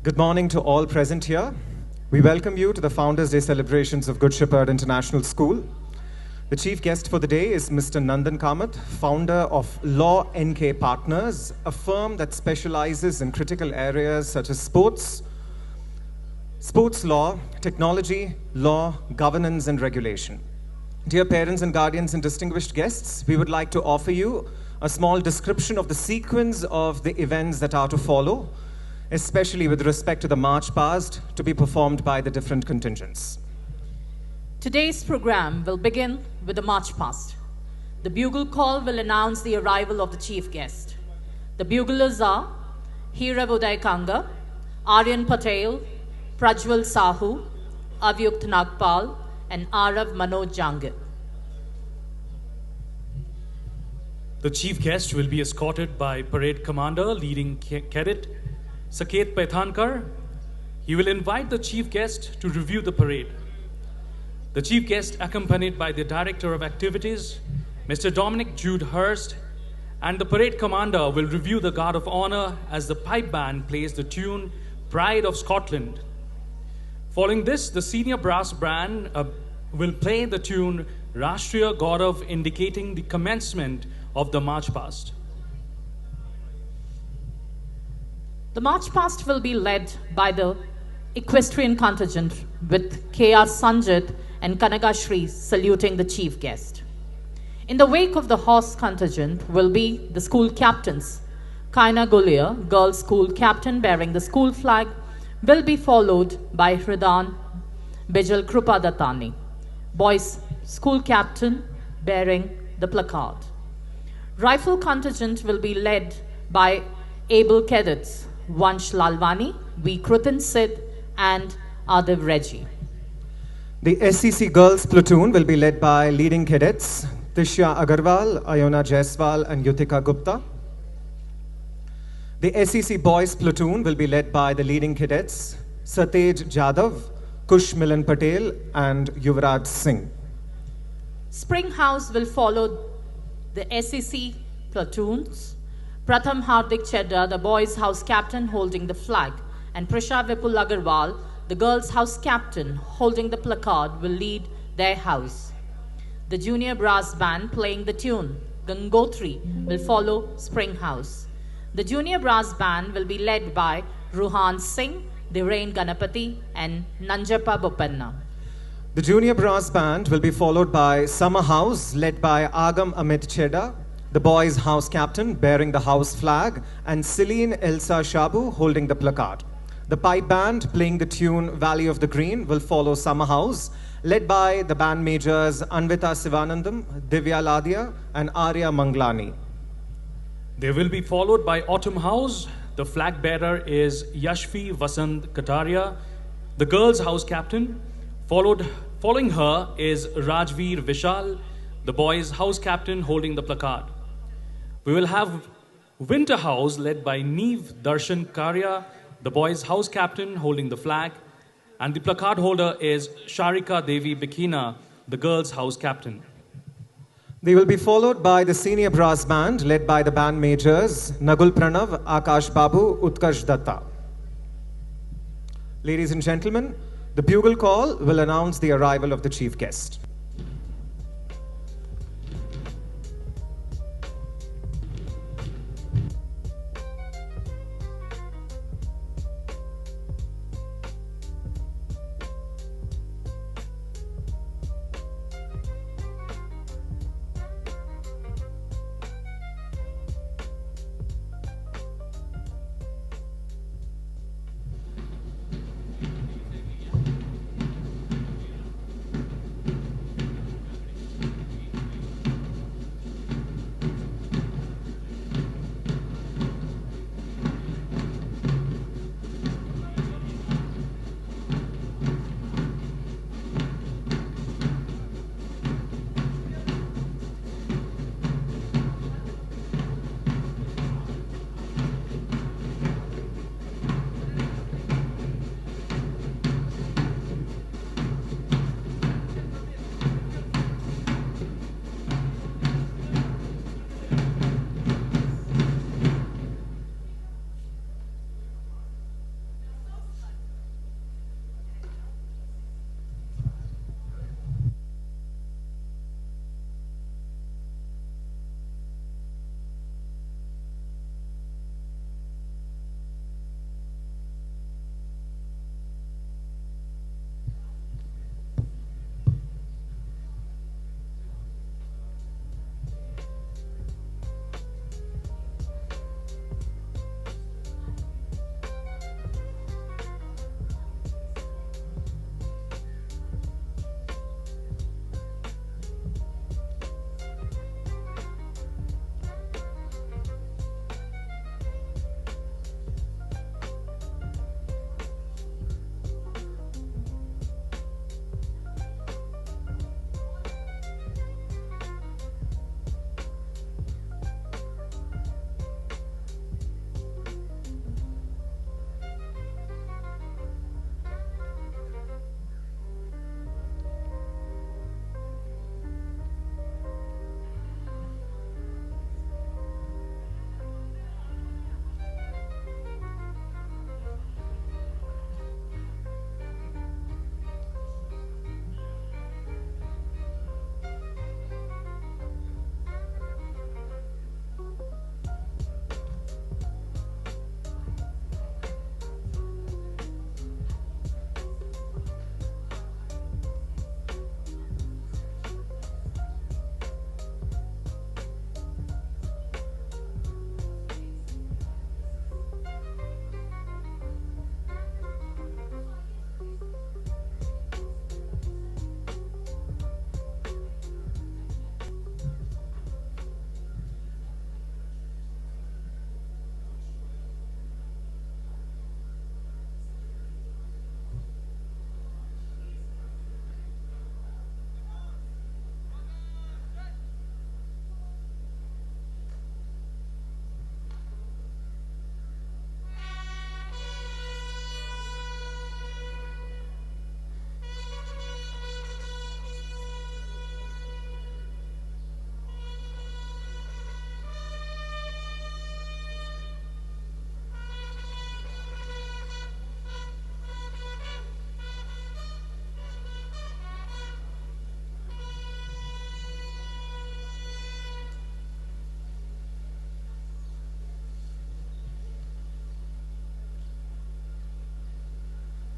Good morning to all present here. We welcome you to the Founders' Day celebrations of Good Shepherd International School. The chief guest for the day is Mr. Nandan Kamath, founder of Law NK Partners, a firm that specializes in critical areas such as sports law, technology, law, governance, and regulation. Dear parents and guardians and distinguished guests, we would like to offer you a small description of the sequence of the events that are to follow, especially with respect to the march past to be performed by the different contingents. Today's program will begin with the march past. The bugle call will announce the arrival of the chief guest. The buglers are Hirav Uday Kanga, Aryan Patel, Prajwal Sahu, Avyukt Nagpal, and Arav Manoj Jangit. The chief guest will be escorted by Parade Commander, Leading Cadet, Saket Paithankar. He will invite the chief guest to review the parade. The chief guest, accompanied by the Director of Activities, Mr. Dominic Jude Hurst, and the parade commander will review the Guard of Honor as the pipe band plays the tune Pride of Scotland. Following this, the senior brass band will play the tune Rashtriya Gaurav, indicating the commencement of the march past. The march past will be led by the Equestrian contingent with K.R. Sanjit and Kanagashri saluting the chief guest. In the wake of the horse contingent will be the school captains. Kaina Gulia, girls' school captain bearing the school flag, will be followed by Hridan Bijal Krupa Dattani, boys' school captain bearing the placard. Rifle contingent will be led by able cadets Vansh Lalwani, V. Krutin Sid, and Adiv Reggie. The SEC Girls Platoon will be led by leading cadets Tishya Agarwal, Ayona Jaiswal, and Yutika Gupta. The SEC Boys Platoon will be led by the leading cadets Satej Jadhav, Kush Milan Patel, and Yuvraj Singh. Spring House will follow the SEC platoons. Pratham Hardik Chedda, the boys' house captain holding the flag, and Prisha Vipul Agarwal, the girls' house captain holding the placard, will lead their house. The junior brass band playing the tune Gangotri will follow Spring House. The junior brass band will be led by Ruhan Singh, Dhirain Ganapati, and Nanjapa Bopenna. The junior brass band will be followed by Summer House led by Agam Amit Chedda, the boys' house captain bearing the house flag, and Celine Elsa Shabu holding the placard. The pipe band playing the tune Valley of the Green will follow Summer House, led by the band majors Anvita Sivanandam, Divya Ladia, and Arya Manglani. They will be followed by Autumn House. The flag bearer is Yashvi Vasant Kataria, the girls' house captain. Following her is Rajveer Vishal, the boys' house captain holding the placard. We will have Winter House led by Neev Darshan Karya, the boys' house captain holding the flag, and the placard holder is Sharika Devi Bikina, the girls' house captain. They will be followed by the senior brass band led by the band majors Nagul Pranav, Akash Babu, Utkarsh Datta. Ladies and gentlemen, the bugle call will announce the arrival of the chief guest.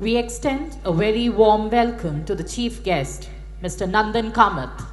We extend a very warm welcome to the chief guest, Mr. Nandan Kamath.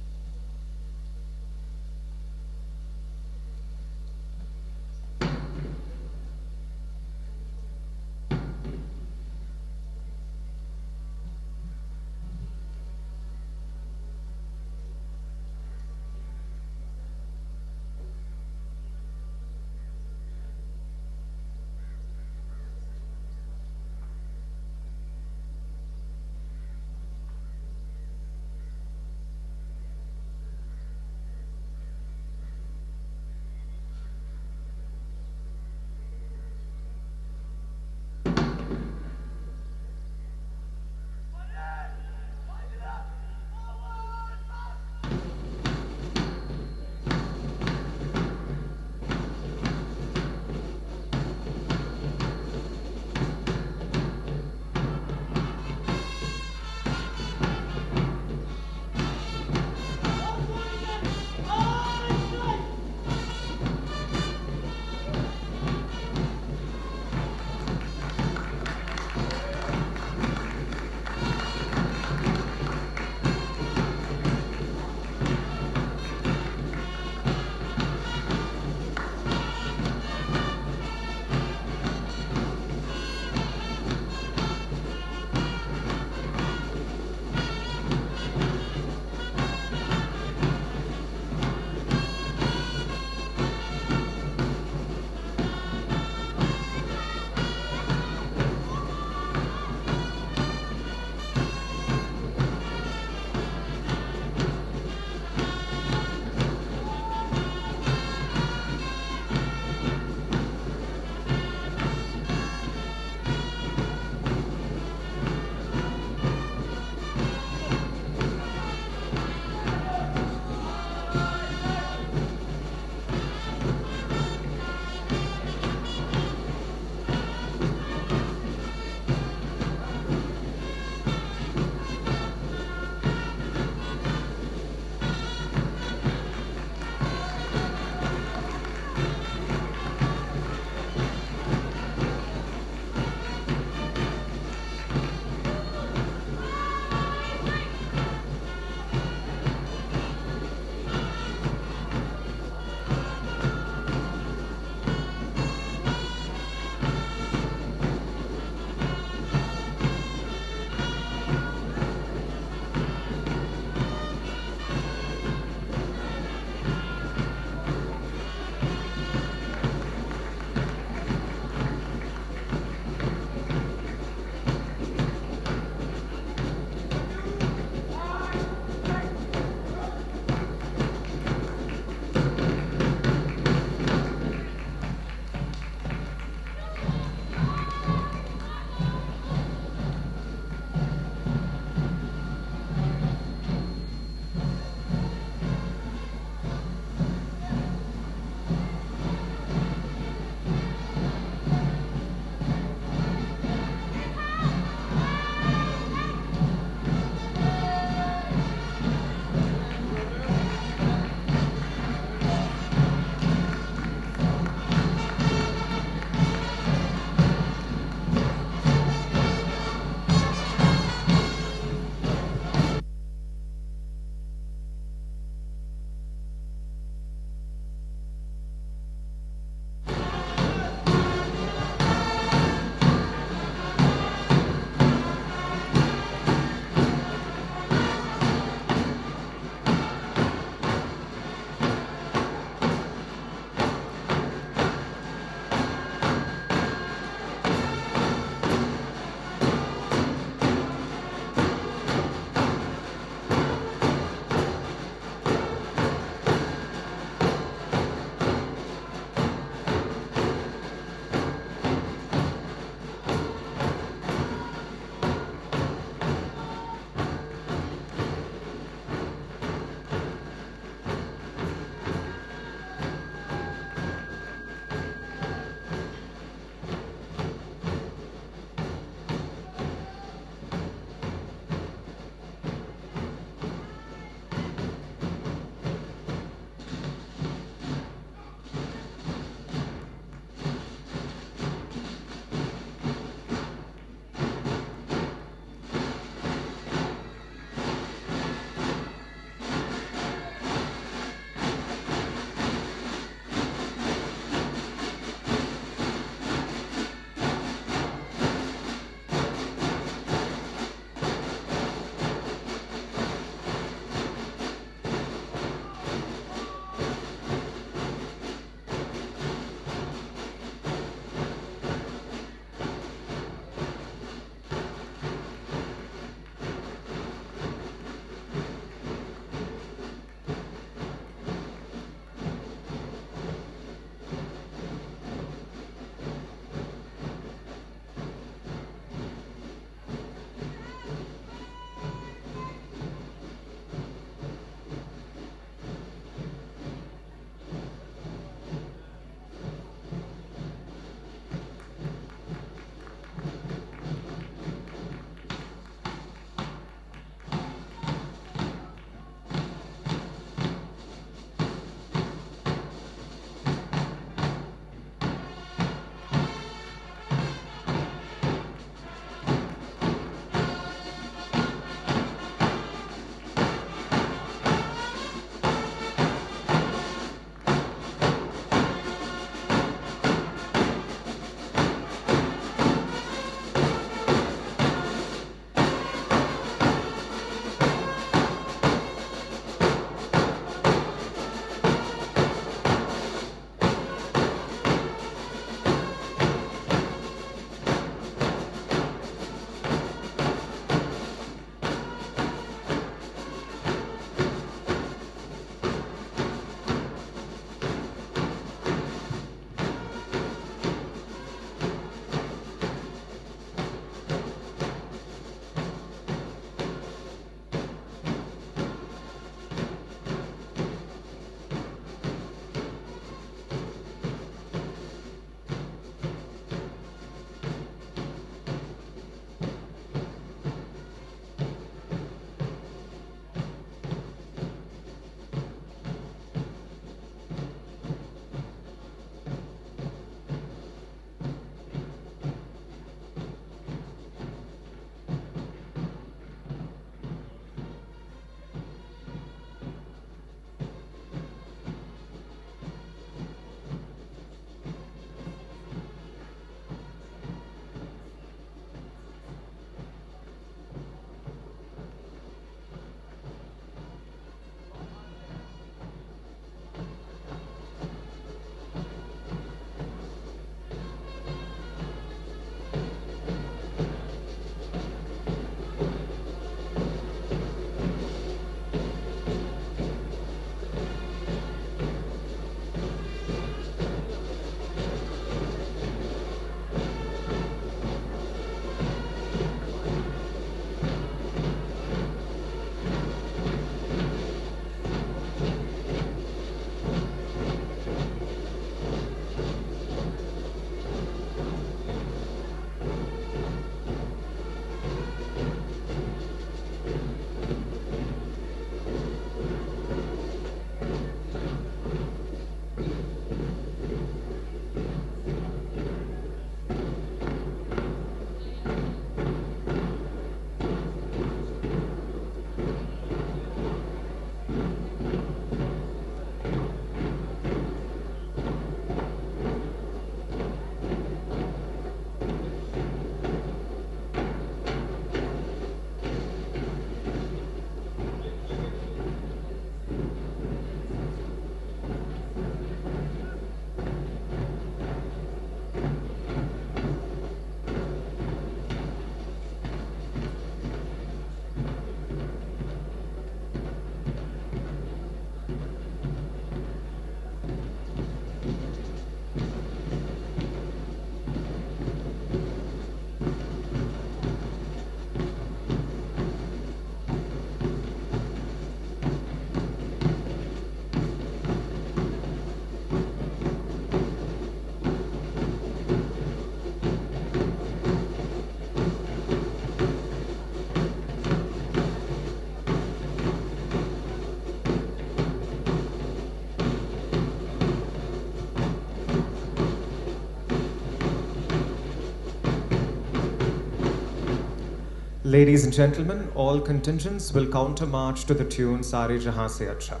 Ladies and gentlemen, all contingents will counter march to the tune Sare Jahan Se Acha.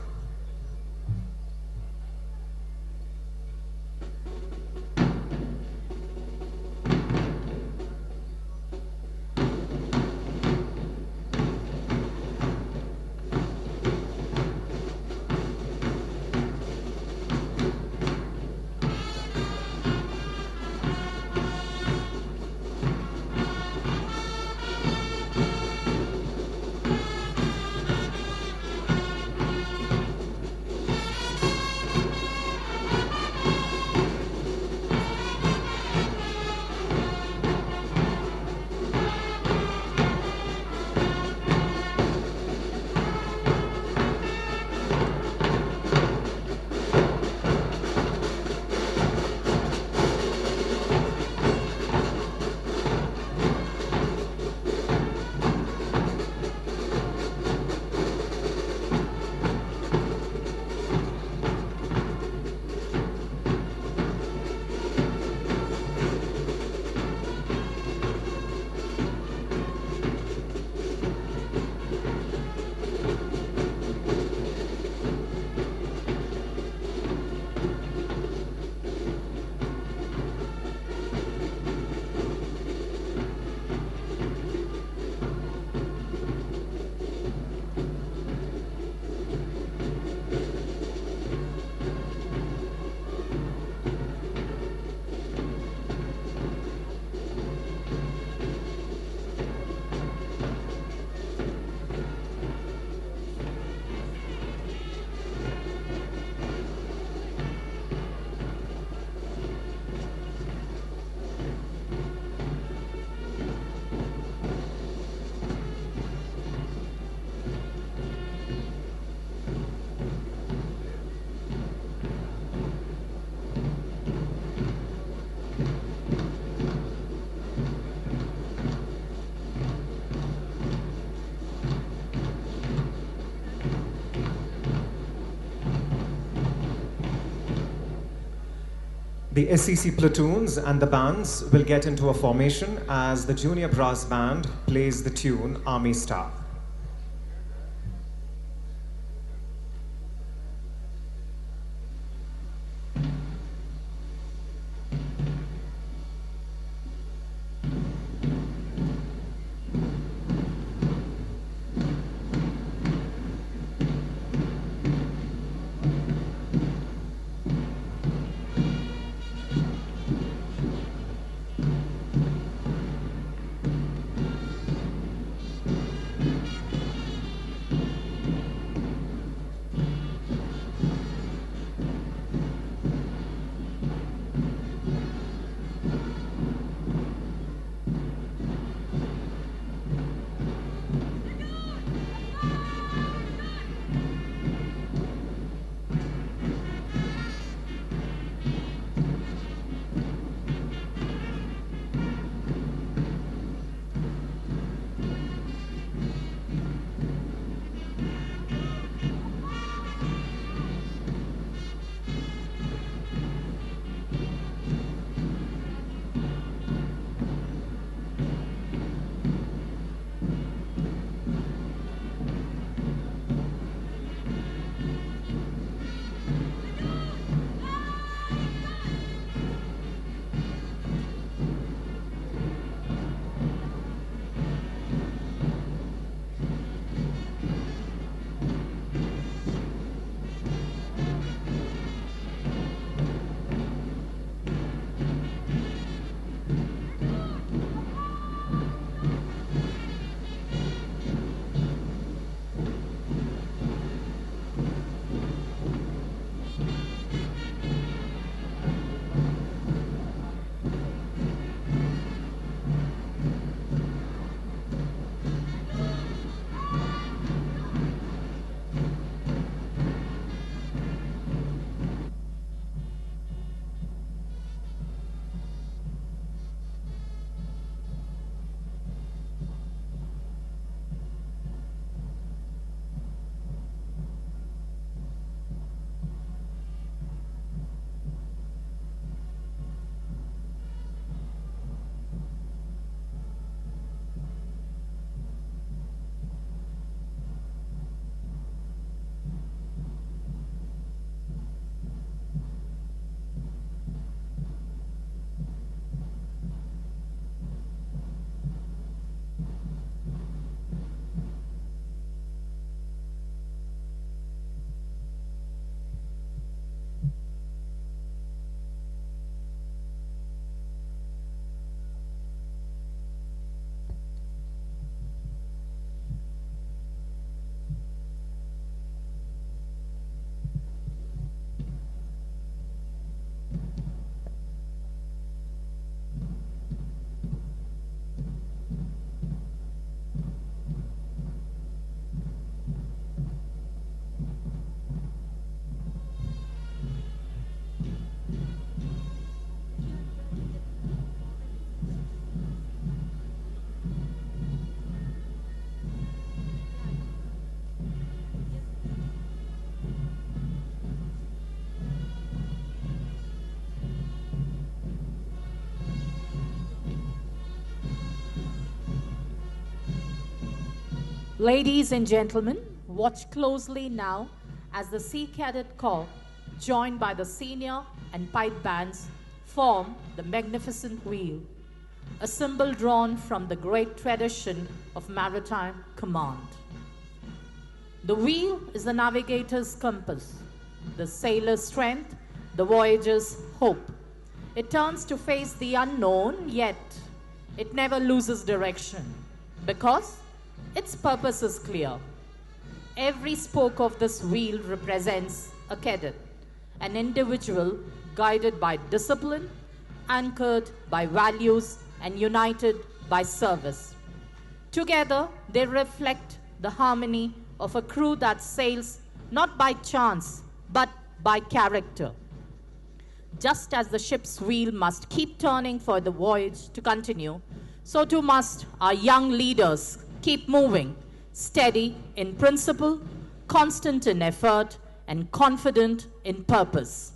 The SEC platoons and the bands will get into a formation as the junior brass band plays the tune Army Star. Ladies and gentlemen, watch closely now as the Sea Cadet Corps, joined by the senior and pipe bands, form the magnificent wheel, a symbol drawn from the great tradition of maritime command. The wheel is the navigator's compass, the sailor's strength, the voyager's hope. It turns to face the unknown, yet it never loses direction because its purpose is clear. Every spoke of this wheel represents a cadet, an individual guided by discipline, anchored by values, and united by service. Together, they reflect the harmony of a crew that sails not by chance, but by character. Just as the ship's wheel must keep turning for the voyage to continue, so too must our young leaders keep moving, steady in principle, constant in effort, and confident in purpose.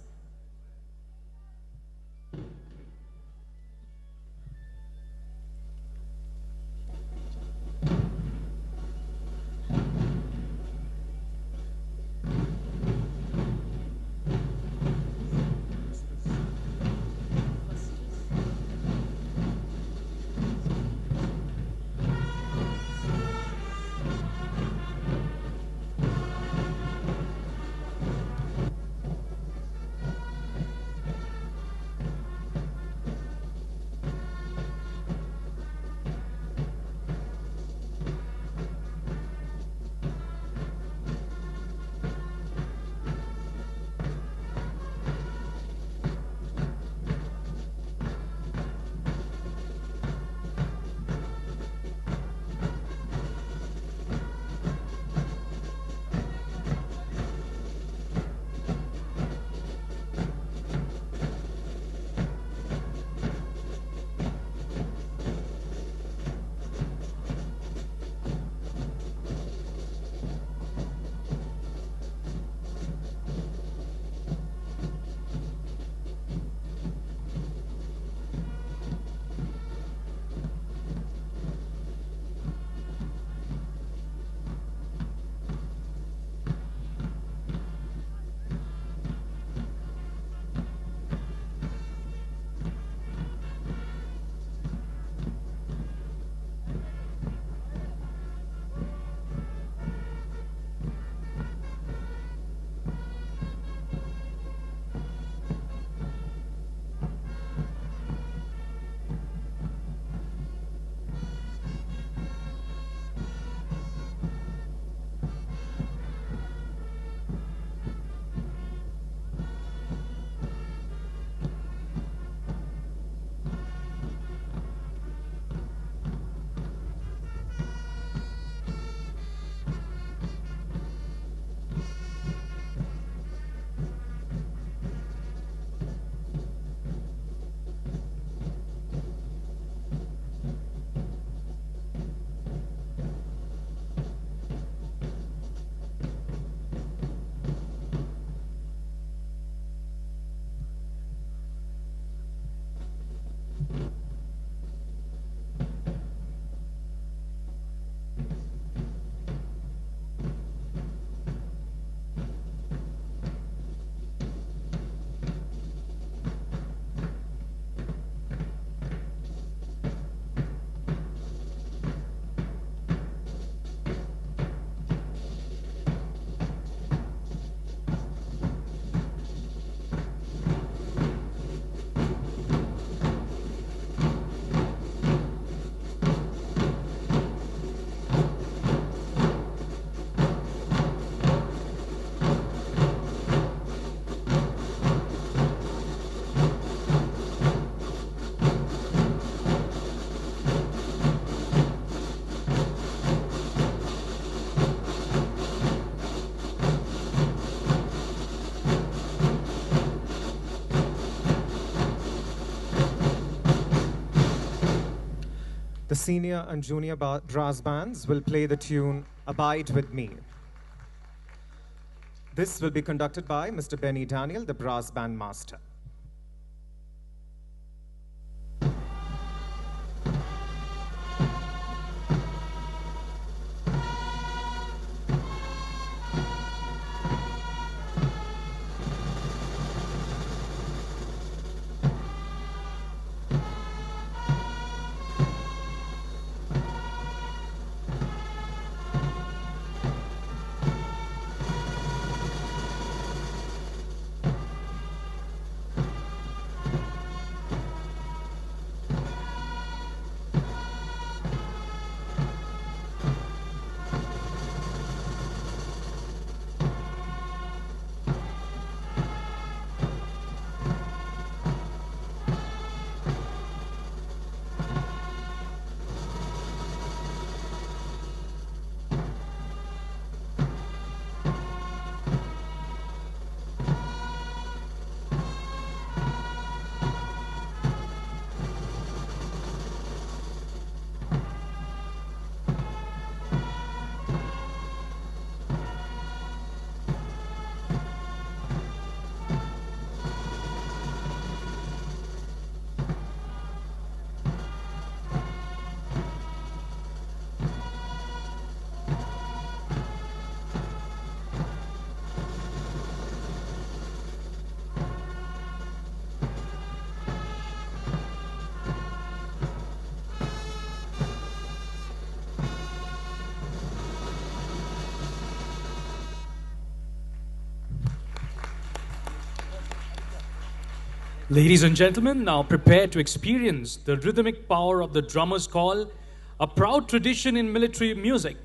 The senior and junior brass bands will play the tune Abide With Me. This will be conducted by Mr. Benny Daniel, the brass band master. Ladies and gentlemen, now prepare to experience the rhythmic power of the drummer's call, a proud tradition in military music.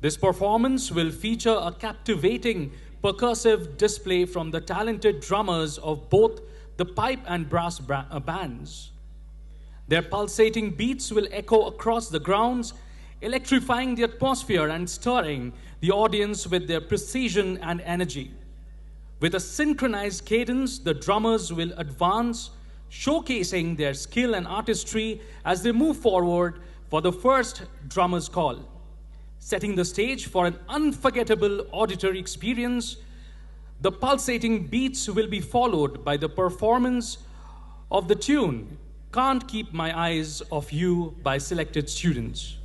This performance will feature a captivating percussive display from the talented drummers of both the pipe and brass bands. Their pulsating beats will echo across the grounds, electrifying the atmosphere and stirring the audience with their precision and energy. With a synchronized cadence, the drummers will advance, showcasing their skill and artistry as they move forward for the first drummer's call. Setting the stage for an unforgettable auditory experience, the pulsating beats will be followed by the performance of the tune "Can't Keep My Eyes Off You" by selected students.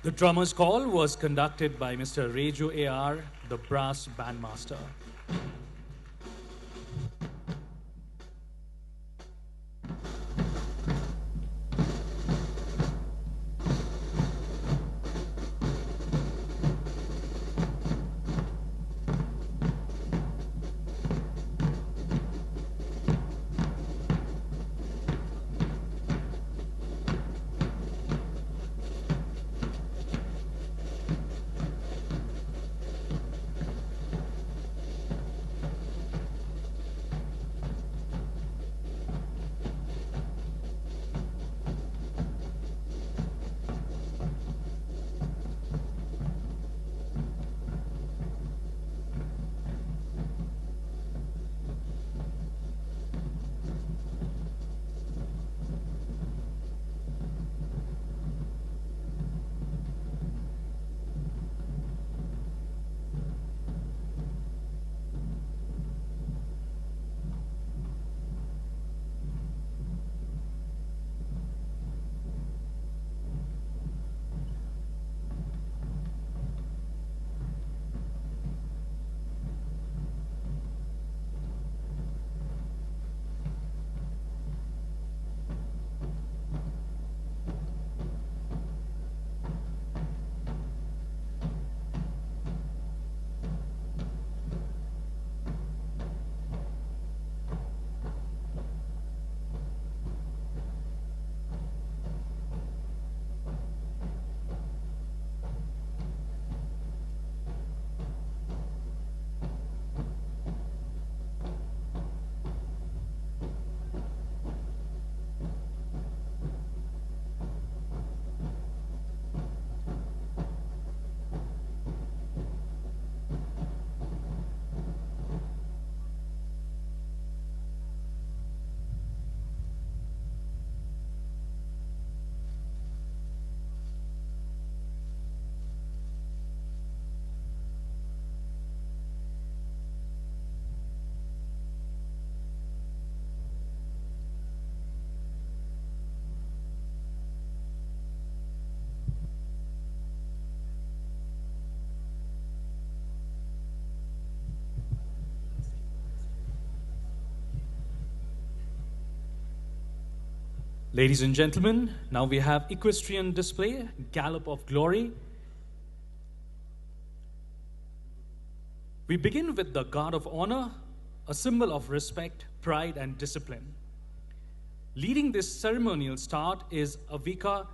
The drummer's call was conducted by Mr. Reju A.R., the brass bandmaster. Ladies and gentlemen, now we have Equestrian display, Gallop of Glory. We begin with the Guard of Honor, a symbol of respect, pride, and discipline. Leading this ceremonial start is Avika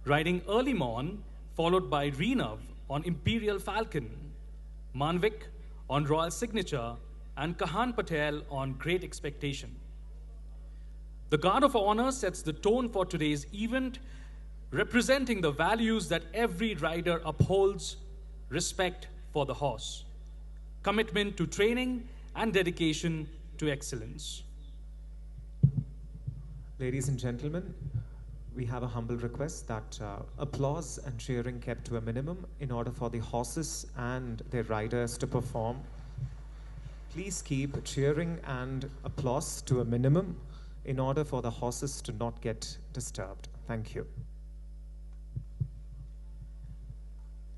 riding early morn, followed by Renav on Imperial Falcon, Manvik on Royal Signature, and Kahan Patel on Great Expectation. The Guard of Honor sets the tone for today's event, representing the values that every rider upholds: respect for the horse, commitment to training, and dedication to excellence. Ladies and gentlemen, we have a humble request that applause and cheering kept to a minimum in order for the horses and their riders to perform. Please keep cheering and applause to a minimum in order for the horses to not get disturbed. Thank you.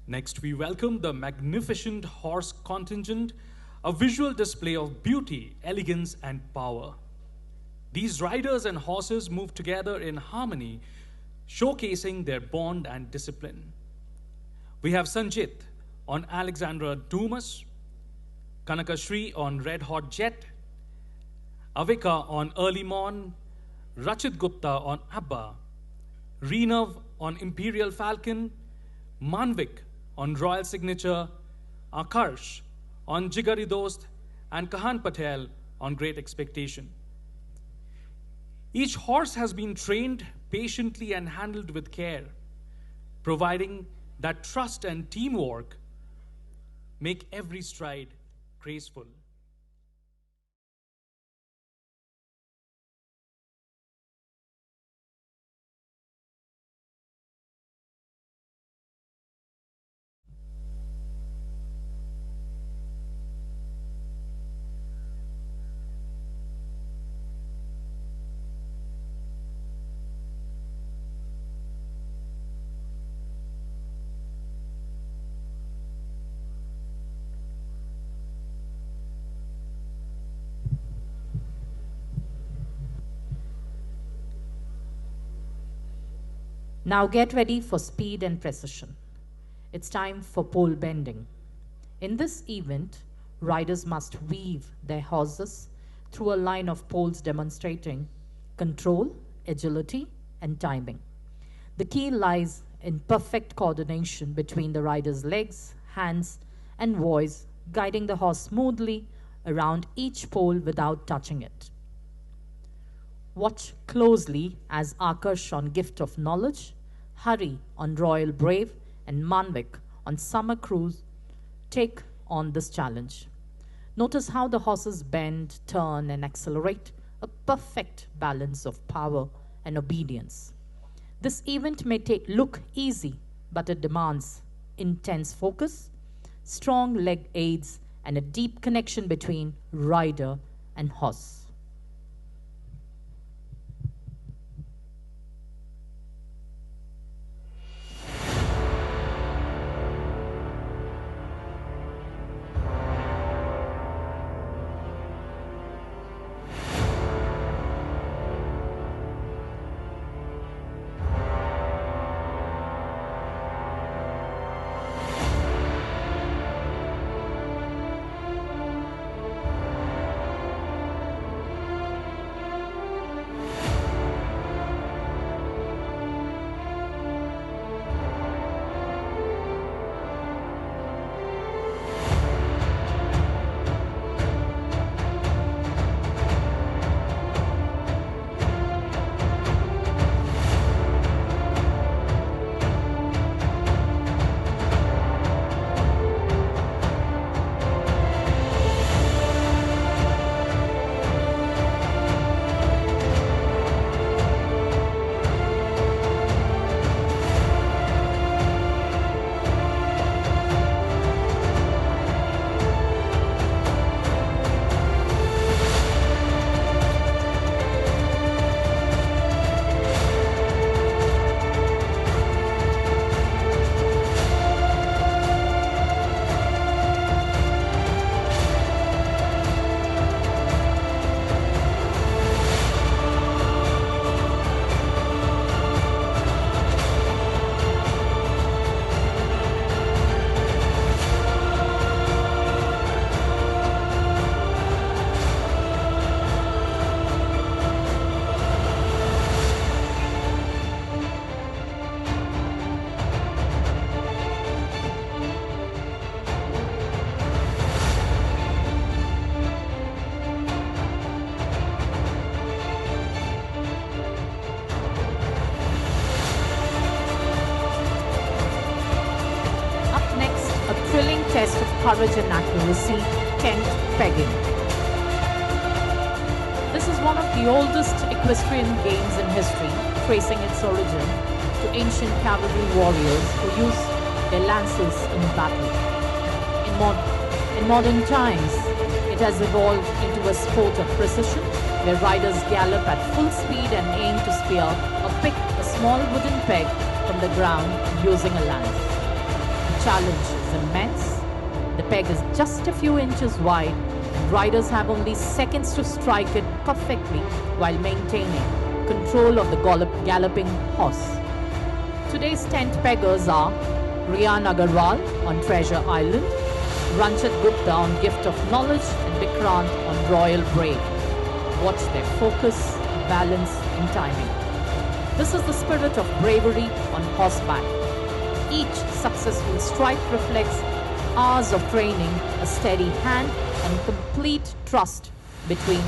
Next, we welcome the magnificent horse contingent, a visual display of beauty, elegance, and power. These riders and horses move together in harmony, showcasing their bond and discipline. We have Sanjit on Alexandra Dumas, Kanakashri on Red Hot Jet, Avika on Early Morn, Rachit Gupta on Abba, Renav on Imperial Falcon, Manvik on Royal Signature, Akarsh on Jigari Dost, and Kahan Patel on Great Expectation. Each horse has been trained patiently and handled with care, providing that trust and teamwork make every stride graceful. Now get ready for speed and precision. It's time for pole bending. In this event, riders must weave their horses through a line of poles demonstrating control, agility, and timing. The key lies in perfect coordination between the rider's legs, hands, and voice, guiding the horse smoothly around each pole without touching it. Watch closely as Akarsh on Gift of Knowledge, Hari on Royal Brave, and Manvik on Summer Cruise take on this challenge. Notice how the horses bend, turn, and accelerate, a perfect balance of power and obedience. This event may look easy, but it demands intense focus, strong leg aids, and a deep connection between rider and horse. courage and accuracy, tent pegging. This is one of the oldest equestrian games in history, tracing its origin to ancient cavalry warriors who used their lances in battle. In modern times, it has evolved into a sport of precision, where riders gallop at full speed and aim to spear or pick a small wooden peg from the ground using a lance. The challenge is immense. The peg is just a few inches wide, and riders have only seconds to strike it perfectly while maintaining control of the galloping horse. Today's tent peggers are Riyan Agarwal on Treasure Island, Ranchit Gupta on Gift of Knowledge, and Vikrant on Royal Brave. Watch their focus, balance, and timing. This is the spirit of bravery on horseback. Each successful strike reflects hours of training, a steady hand, and complete trust between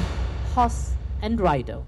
horse and rider.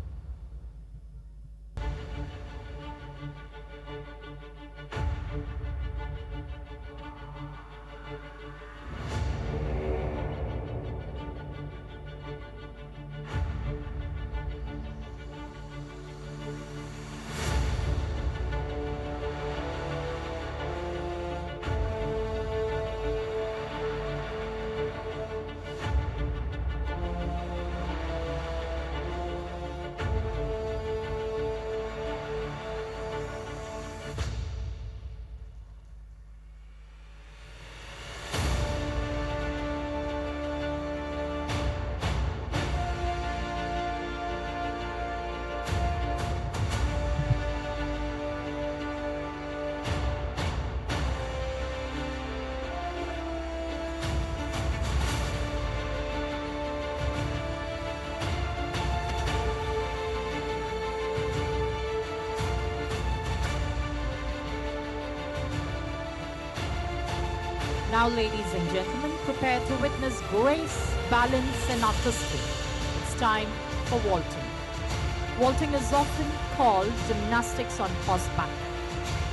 Now, ladies and gentlemen, prepare to witness grace, balance, and artistry. It's time for vaulting. Vaulting is often called gymnastics on horseback.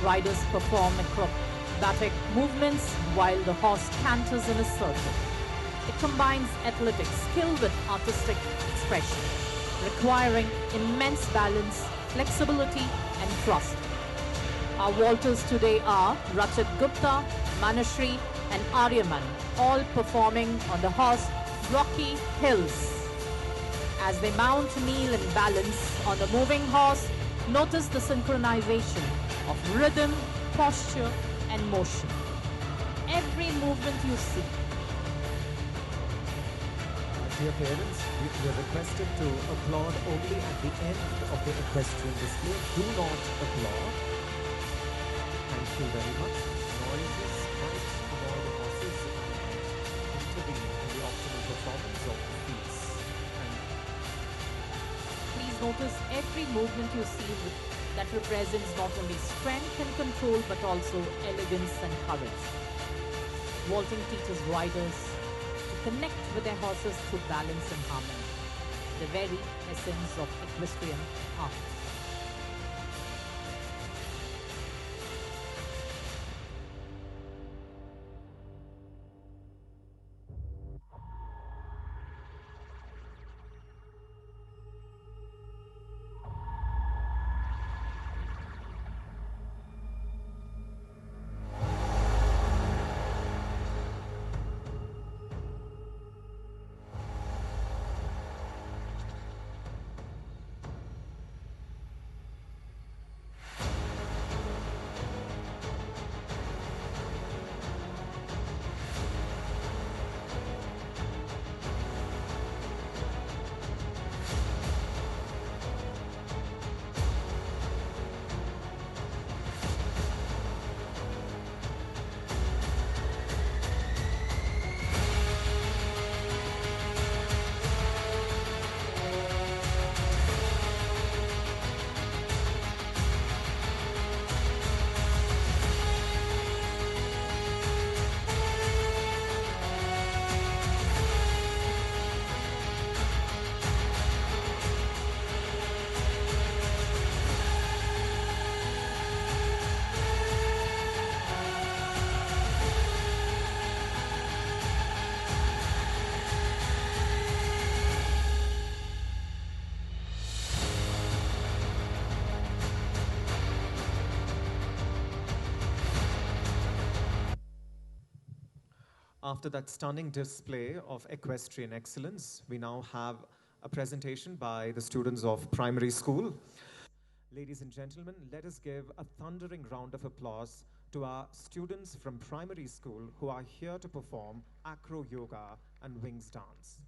Riders perform acrobatic movements while the horse canters in a circle. It combines athletic skill with artistic expression, requiring immense balance, flexibility, and trust. Our vaulters today are Rachit Gupta, Manashri, and Aryaman, all performing on the horse rocky hills. As they mount, kneel, and balance on the moving horse, notice the synchronization of rhythm, posture, and motion. Every movement you see. Dear parents, we are requested to applaud only at the end of the equestrian display. Do not applaud. Thank you very much. Noises might annoy the horses and intervene in the optimal performance of the feats. Please notice every movement you see that represents not only strength and control but also elegance and courage. Vaulting teaches riders to connect with their horses through balance and harmony, the very essence of equestrian art. After that stunning display of equestrian excellence, we now have a presentation by the students of primary school. Ladies and gentlemen, let us give a thundering round of applause to our students from primary school who are here to perform acro yoga and wings dance.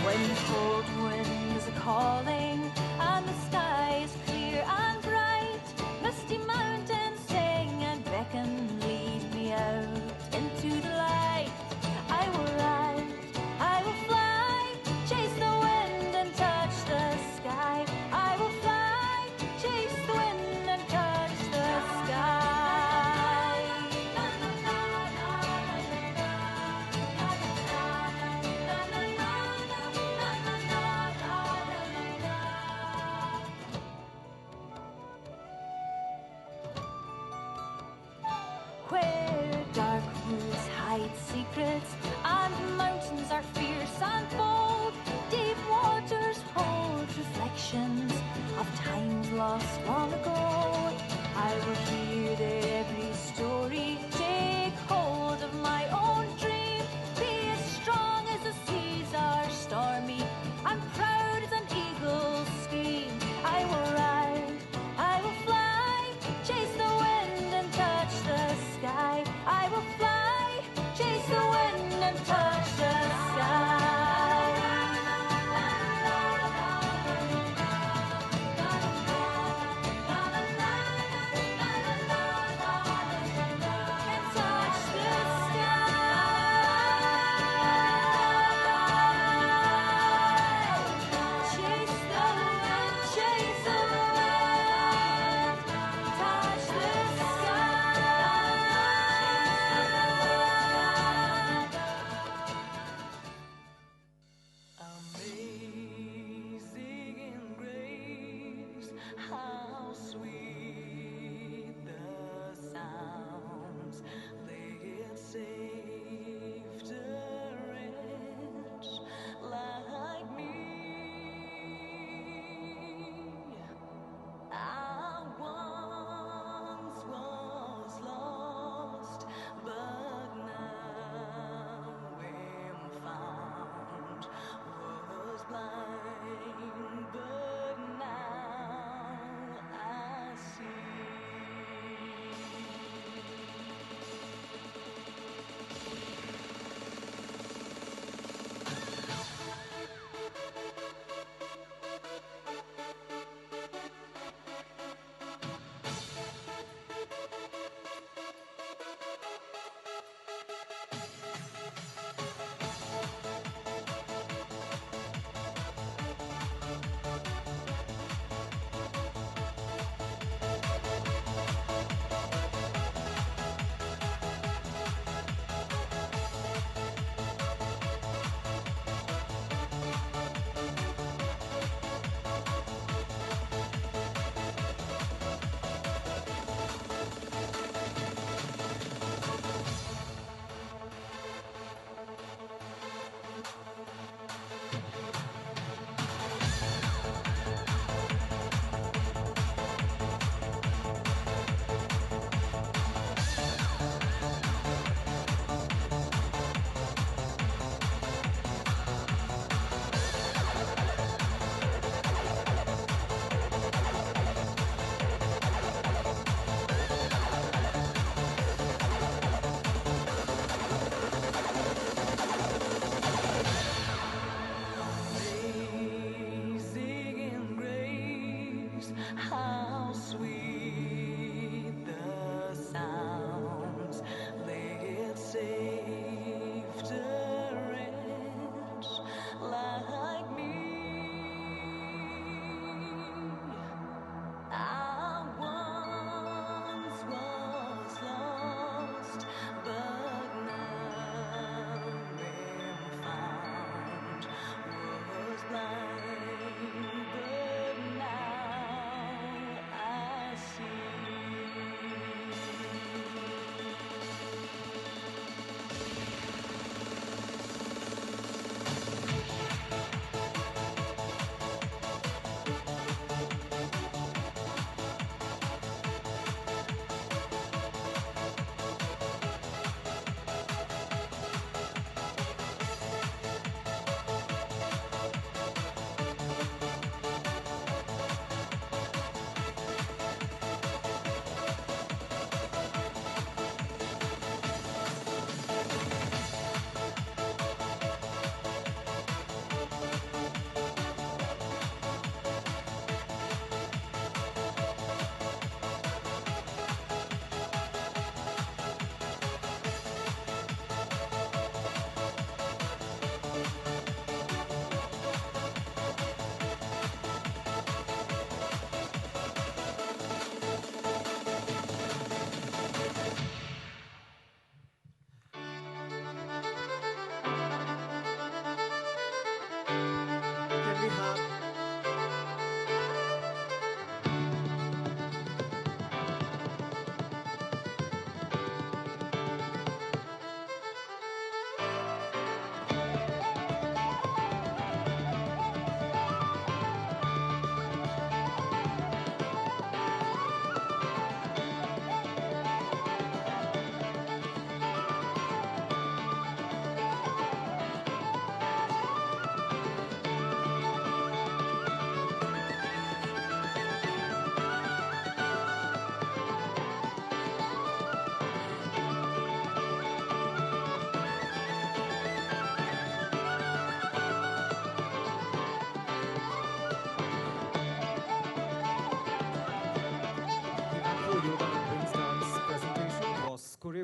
When the cold wind is a-calling and the sky is clear and bright, misty mountains sing and beckon, lead me out into the light. I will ride, I will fly, chase the wind and touch the sky. I will fly, chase the wind and touch the sky. visions of times lost long ago. I will hear their every story, take hold of my own dream, be as strong as the seas are stormy, and proud as an eagle's scream. I will ride, I will fly, chase the wind and touch the sky. I will fly, chase the wind and touch the sky.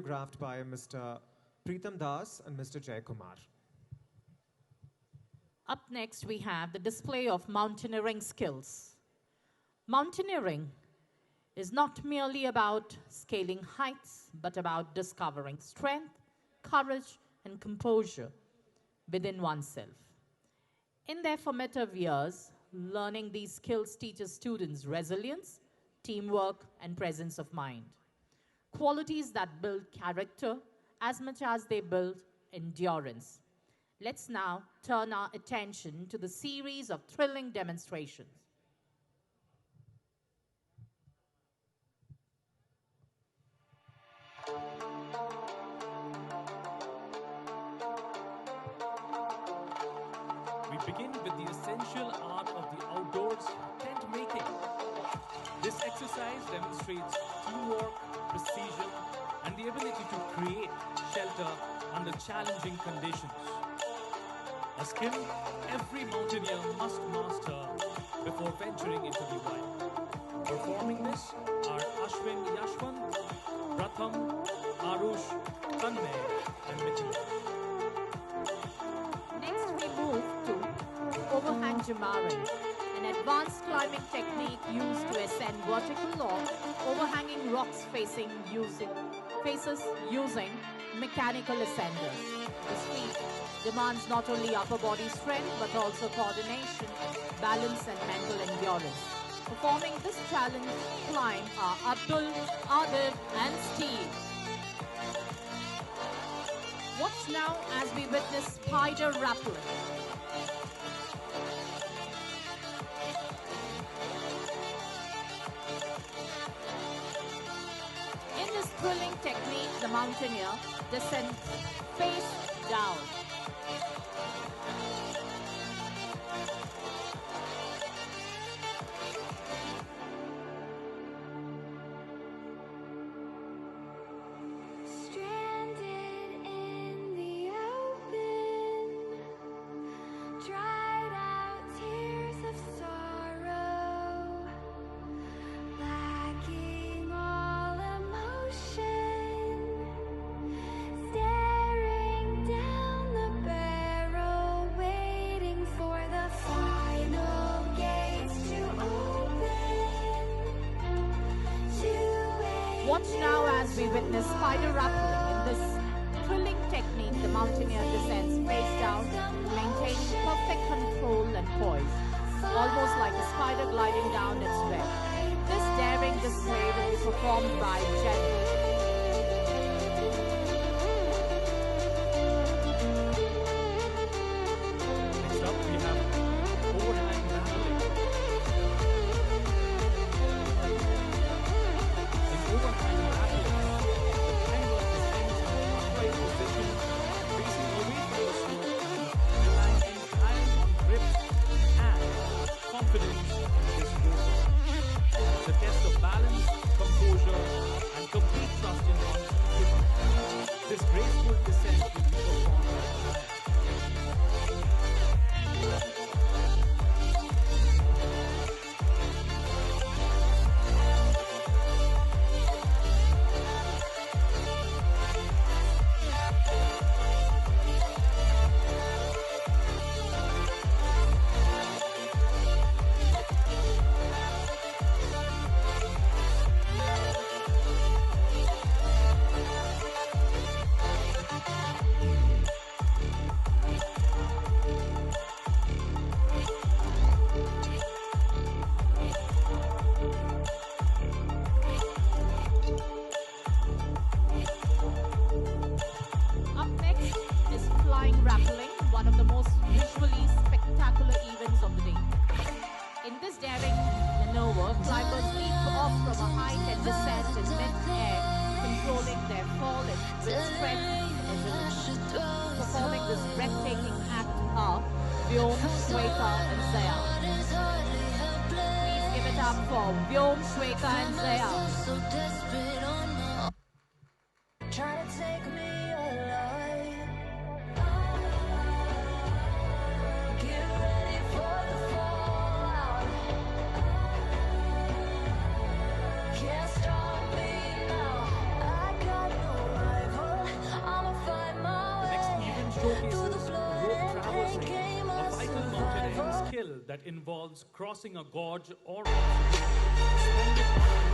choreographed by Mr. Preetham Das and Mr. Jayakumar. Up next, we have the display of mountaineering skills. Mountaineering is not merely about scaling heights, but about discovering strength, courage, and composure within oneself. In their formative years, learning these skills teaches students resilience, teamwork, and presence of mind. Qualities that build character as much as they build endurance. Let's now turn our attention to the series of thrilling demonstrations. We begin with the essential art of the outdoors, tent making. This exercise demonstrates teamwork, precision, and the ability to create shelter under challenging conditions. A skill every mountaineer must master before venturing into the wild. Performing this are Ashwin Yashwant, Pratham, Arush, Tanmay, and Mithilesh. Next, we move to overhang jimaring, an advanced climbing technique used to ascend vertical or overhanging rocks faces using mechanical ascenders. This feat demands not only upper body strength but also coordination, balance, and mental endurance. Performing this challenge climb are Abdul, Adib, and Steve. Watch now as we witness spider rappelling. In this thrilling technique, the mountaineer descends face down. Stranded in the open, dried out tears of sorrow, lacking all emotion, staring down the barrel, waiting for the final gates to open. Watch now as we witness spider rappelling. In this thrilling technique, the mountaineer descends face down, maintaining perfect control and poise, almost like a spider gliding down its web. This daring display will be performed by Jen. Next up, we have overhang rappelling. In overhang rappelling, the climber descends in an upright position, facing away from the slope, relying entirely on grip and confidence in his movement. It's a test of balance, composure, and complete trust in one's equipment. This graceful descent will be performed by Jaya. Up next is flying rappelling, one of the most visually spectacular events of the day. In this daring maneuver, climbers leap off from a height and descend in mid-air, controlling their fall with strength and agility. Performing this breathtaking act are Vyom, Shweta, and Zaya. Please give it up for Vyom, Shweta, and Zaya. So desperate on my trying to take me alive. Get ready for the fallout. Can't stop me now. I got no right. that involves crossing a gorge or suspended on a rope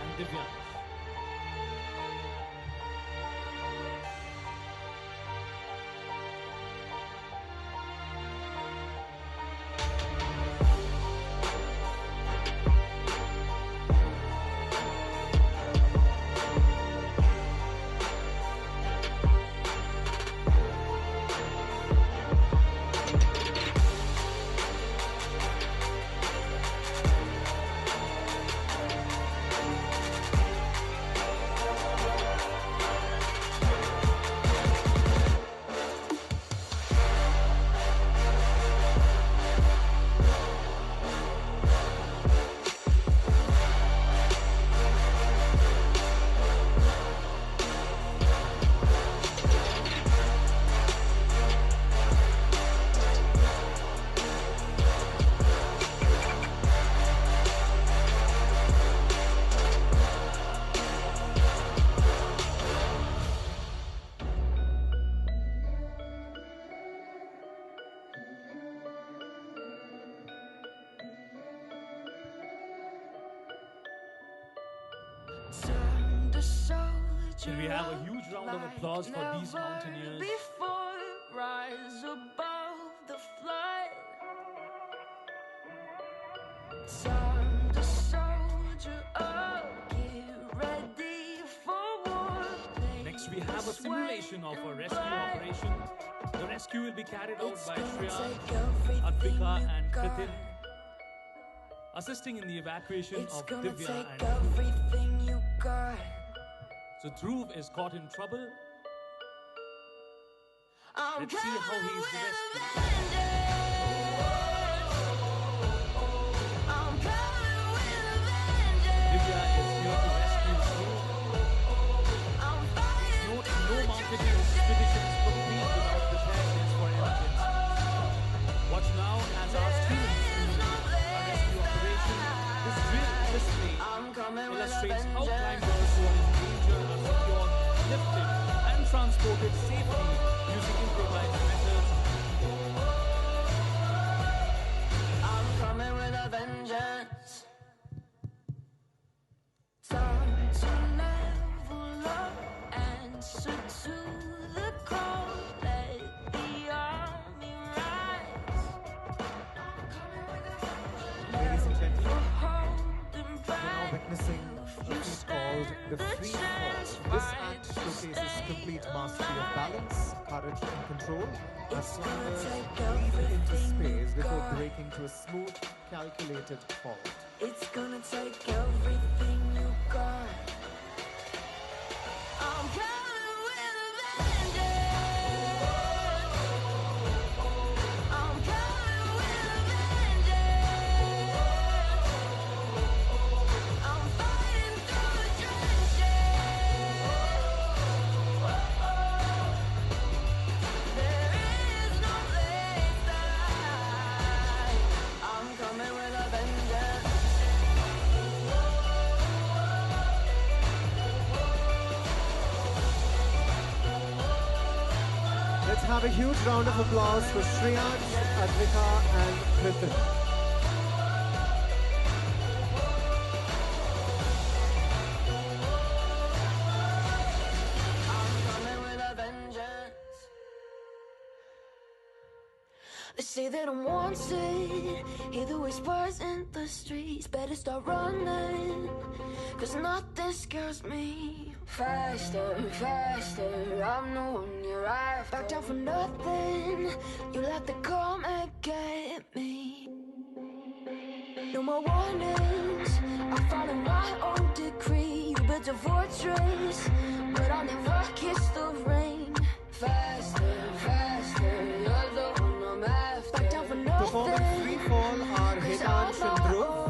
and Divyansh. Can we have a huge round of applause for these mountaineers? Before rise above the flood. Time to soldier up, get ready for war. Next, we have a simulation of a rescue operation. The rescue will be carried out by Shreya, Advika, and Kritin, assisting in the evacuation of Divya and everything you got. So Dhruv is caught in trouble. Let's see how he is rescued. Divya is here to rescue Dhruv. No mountaineer expedition is complete without preparedness for emergency. Watch now as our students do a rescue operation. This drill display illustrates how climbers who are in danger are secured, lifted, and transported safely using improvised methods. I'm coming with a vengeance. Time to level up, answer to the call. Let the army rise. I'm coming with a vengeance. Ladies and gentlemen, Holding we're now back. witnessing a feat called the free fall. This act showcases complete mastery of balance, courage, and control as climbers breathe into space before breaking to a smooth, calculated fall. It's gonna take everything you got. I'm coming with a vengeance. I'm coming with a vengeance. I'm fighting through the trenches. There is no place that I'm coming with a vengeance. Let's have a huge round of applause for Shreyansh, Advika, and Kritin. I'm coming with a vengeance. They say that I'm wanted. Hear the whispers in the streets. Better start running, 'cause nothing scares me. Faster, faster, I'm the one you're after. Back down for nothing. You let the come and get me. No more warnings. I'm following my own decree. You built a fortress, but I'll never kiss the rain. Faster, faster, you're the one I'm after. Back down for nothing. Performing free fall are Hitansh and Dhruv.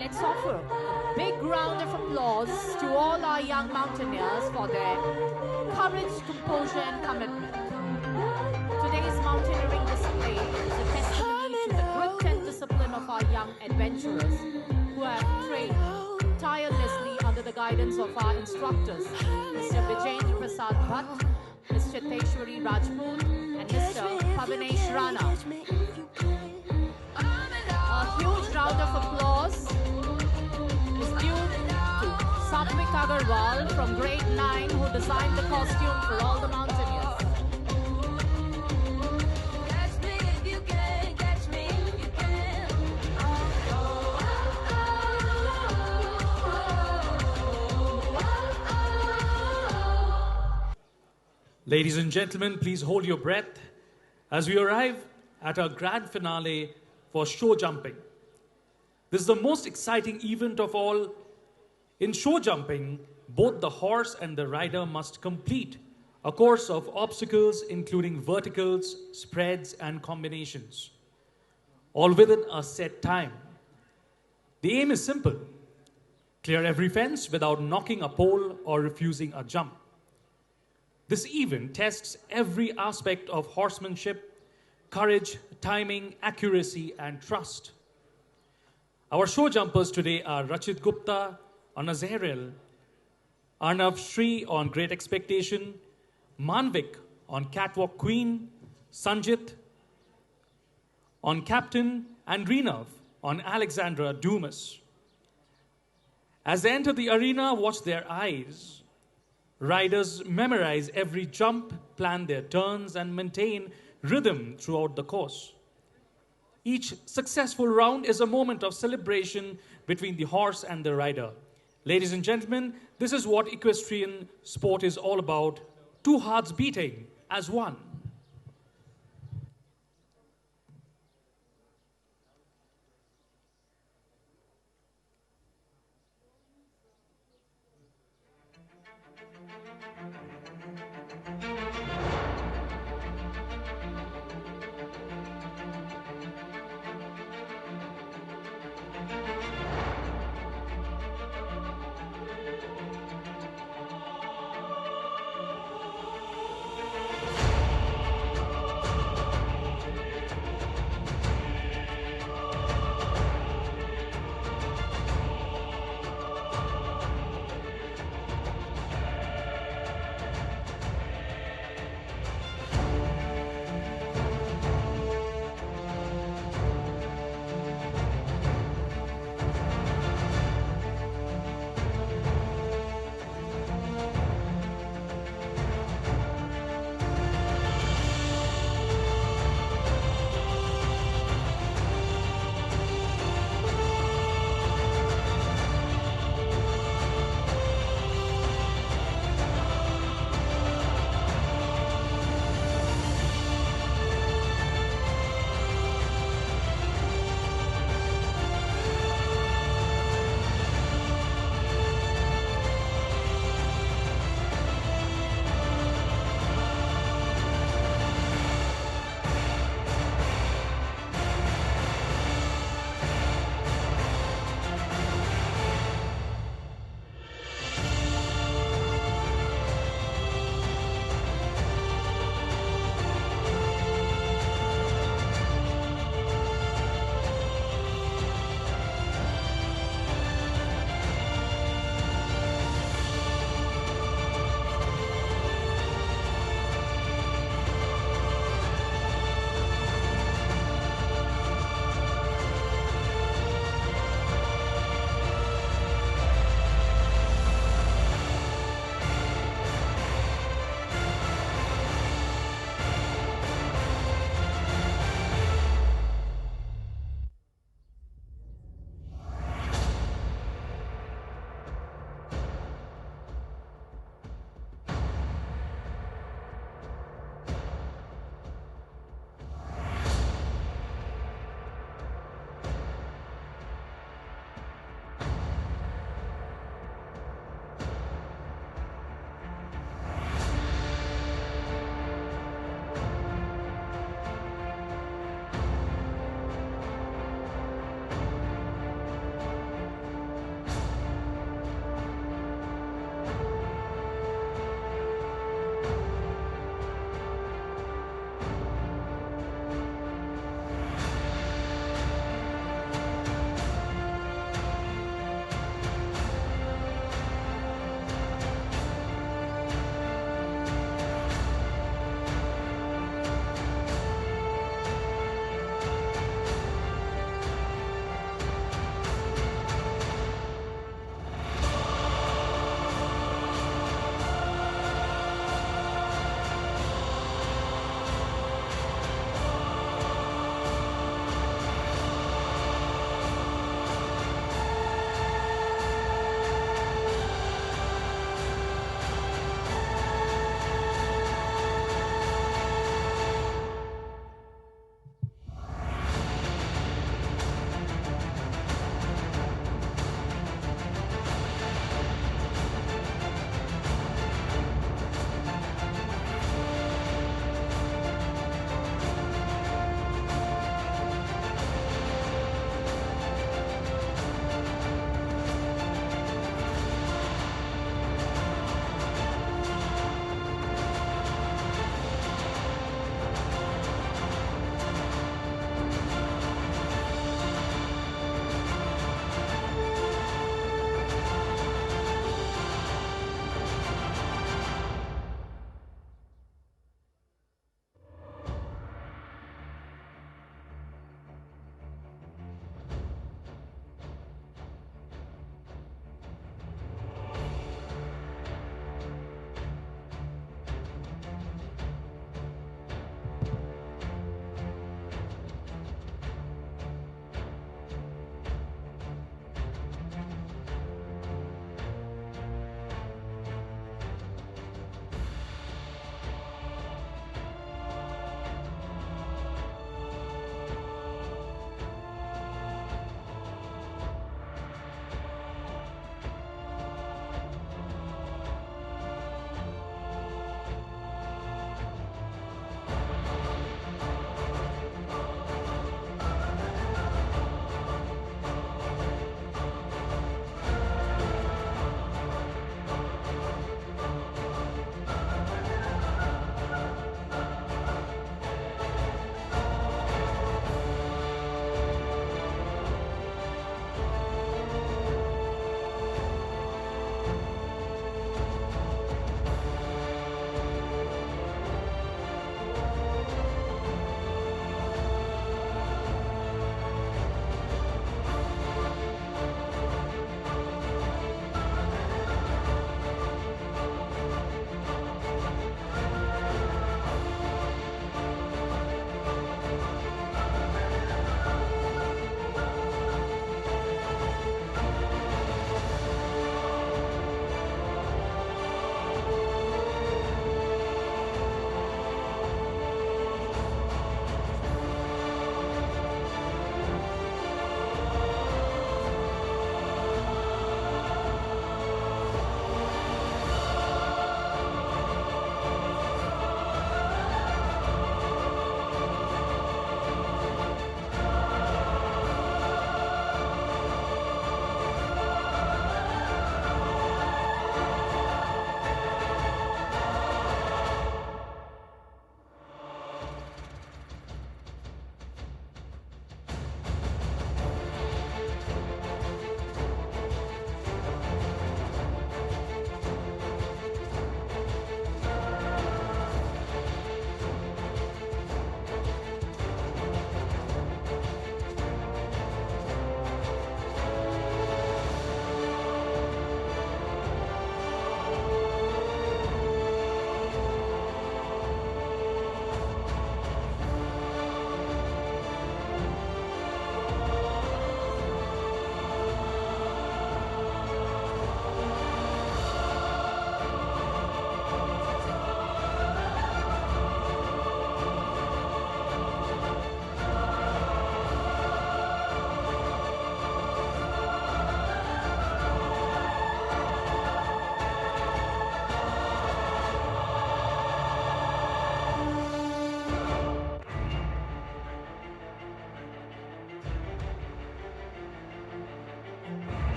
Let's offer a big round of applause to all our young young mountaineers for their courage, composure, and commitment. Today's mountaineering display is a testimony to the grit and discipline of our young adventurers who have trained tirelessly under the guidance of our instructors, Mr. Vijendra Prasad Bhatt, Ms. Chiteshwari Rajput, and Mr. Pavinesh Rana. A huge round of applause is due to Satvik Agarwal from grade 9 who designed the costume for all the mountaineers. Catch me if you can, catch me if you can. Ladies and gentlemen, please hold your breath as we arrive at our grand finale for show jumping. This is the most exciting event of all. In show jumping, both the horse and the rider must complete a course of obstacles including verticals, spreads, and combinations, all within a set time. The aim is simple: clear every fence without knocking a pole or refusing a jump. This event tests every aspect of horsemanship, courage, timing, accuracy, and trust. Our show jumpers today are Rachit Gupta on Azrael, Arnav Shri on Great Expectation, Manvik on Catwalk Queen, Sanjit on Captain, and Rinav on Alexandra Dumas. As they enter the arena, watch their eyes. Riders memorize every jump, plan their turns, and maintain rhythm throughout the course. Each successful round is a moment of celebration between the horse and the rider. Ladies and gentlemen, this is what equestrian sport is all about: two hearts beating as one.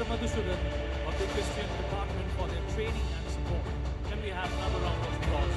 Mr. Madhusudan of the Equestrian Department for their training and support. Can we have another round of applause?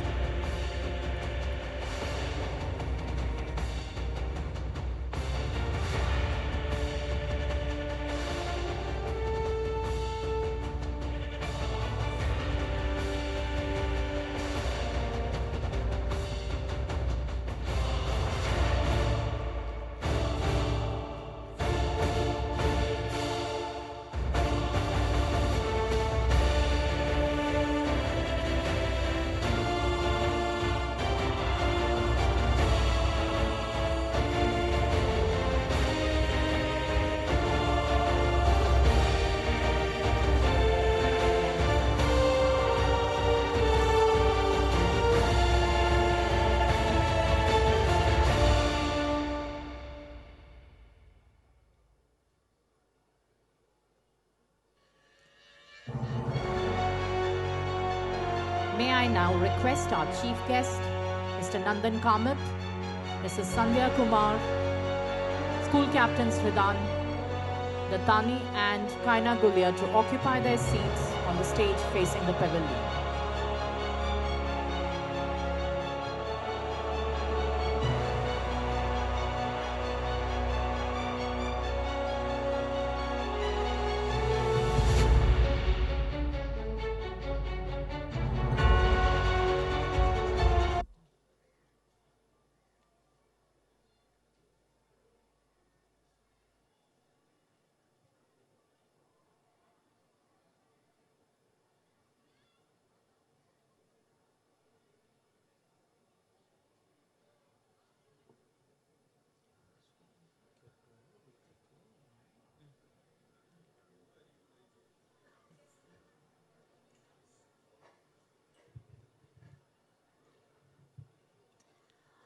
May I now request our chief guest, Mr. Nandan Kamath, Mrs. Sandhya Kumar, school captains Ridan, Dattani and Kaina Gulia to occupy their seats on the stage facing the pavilion.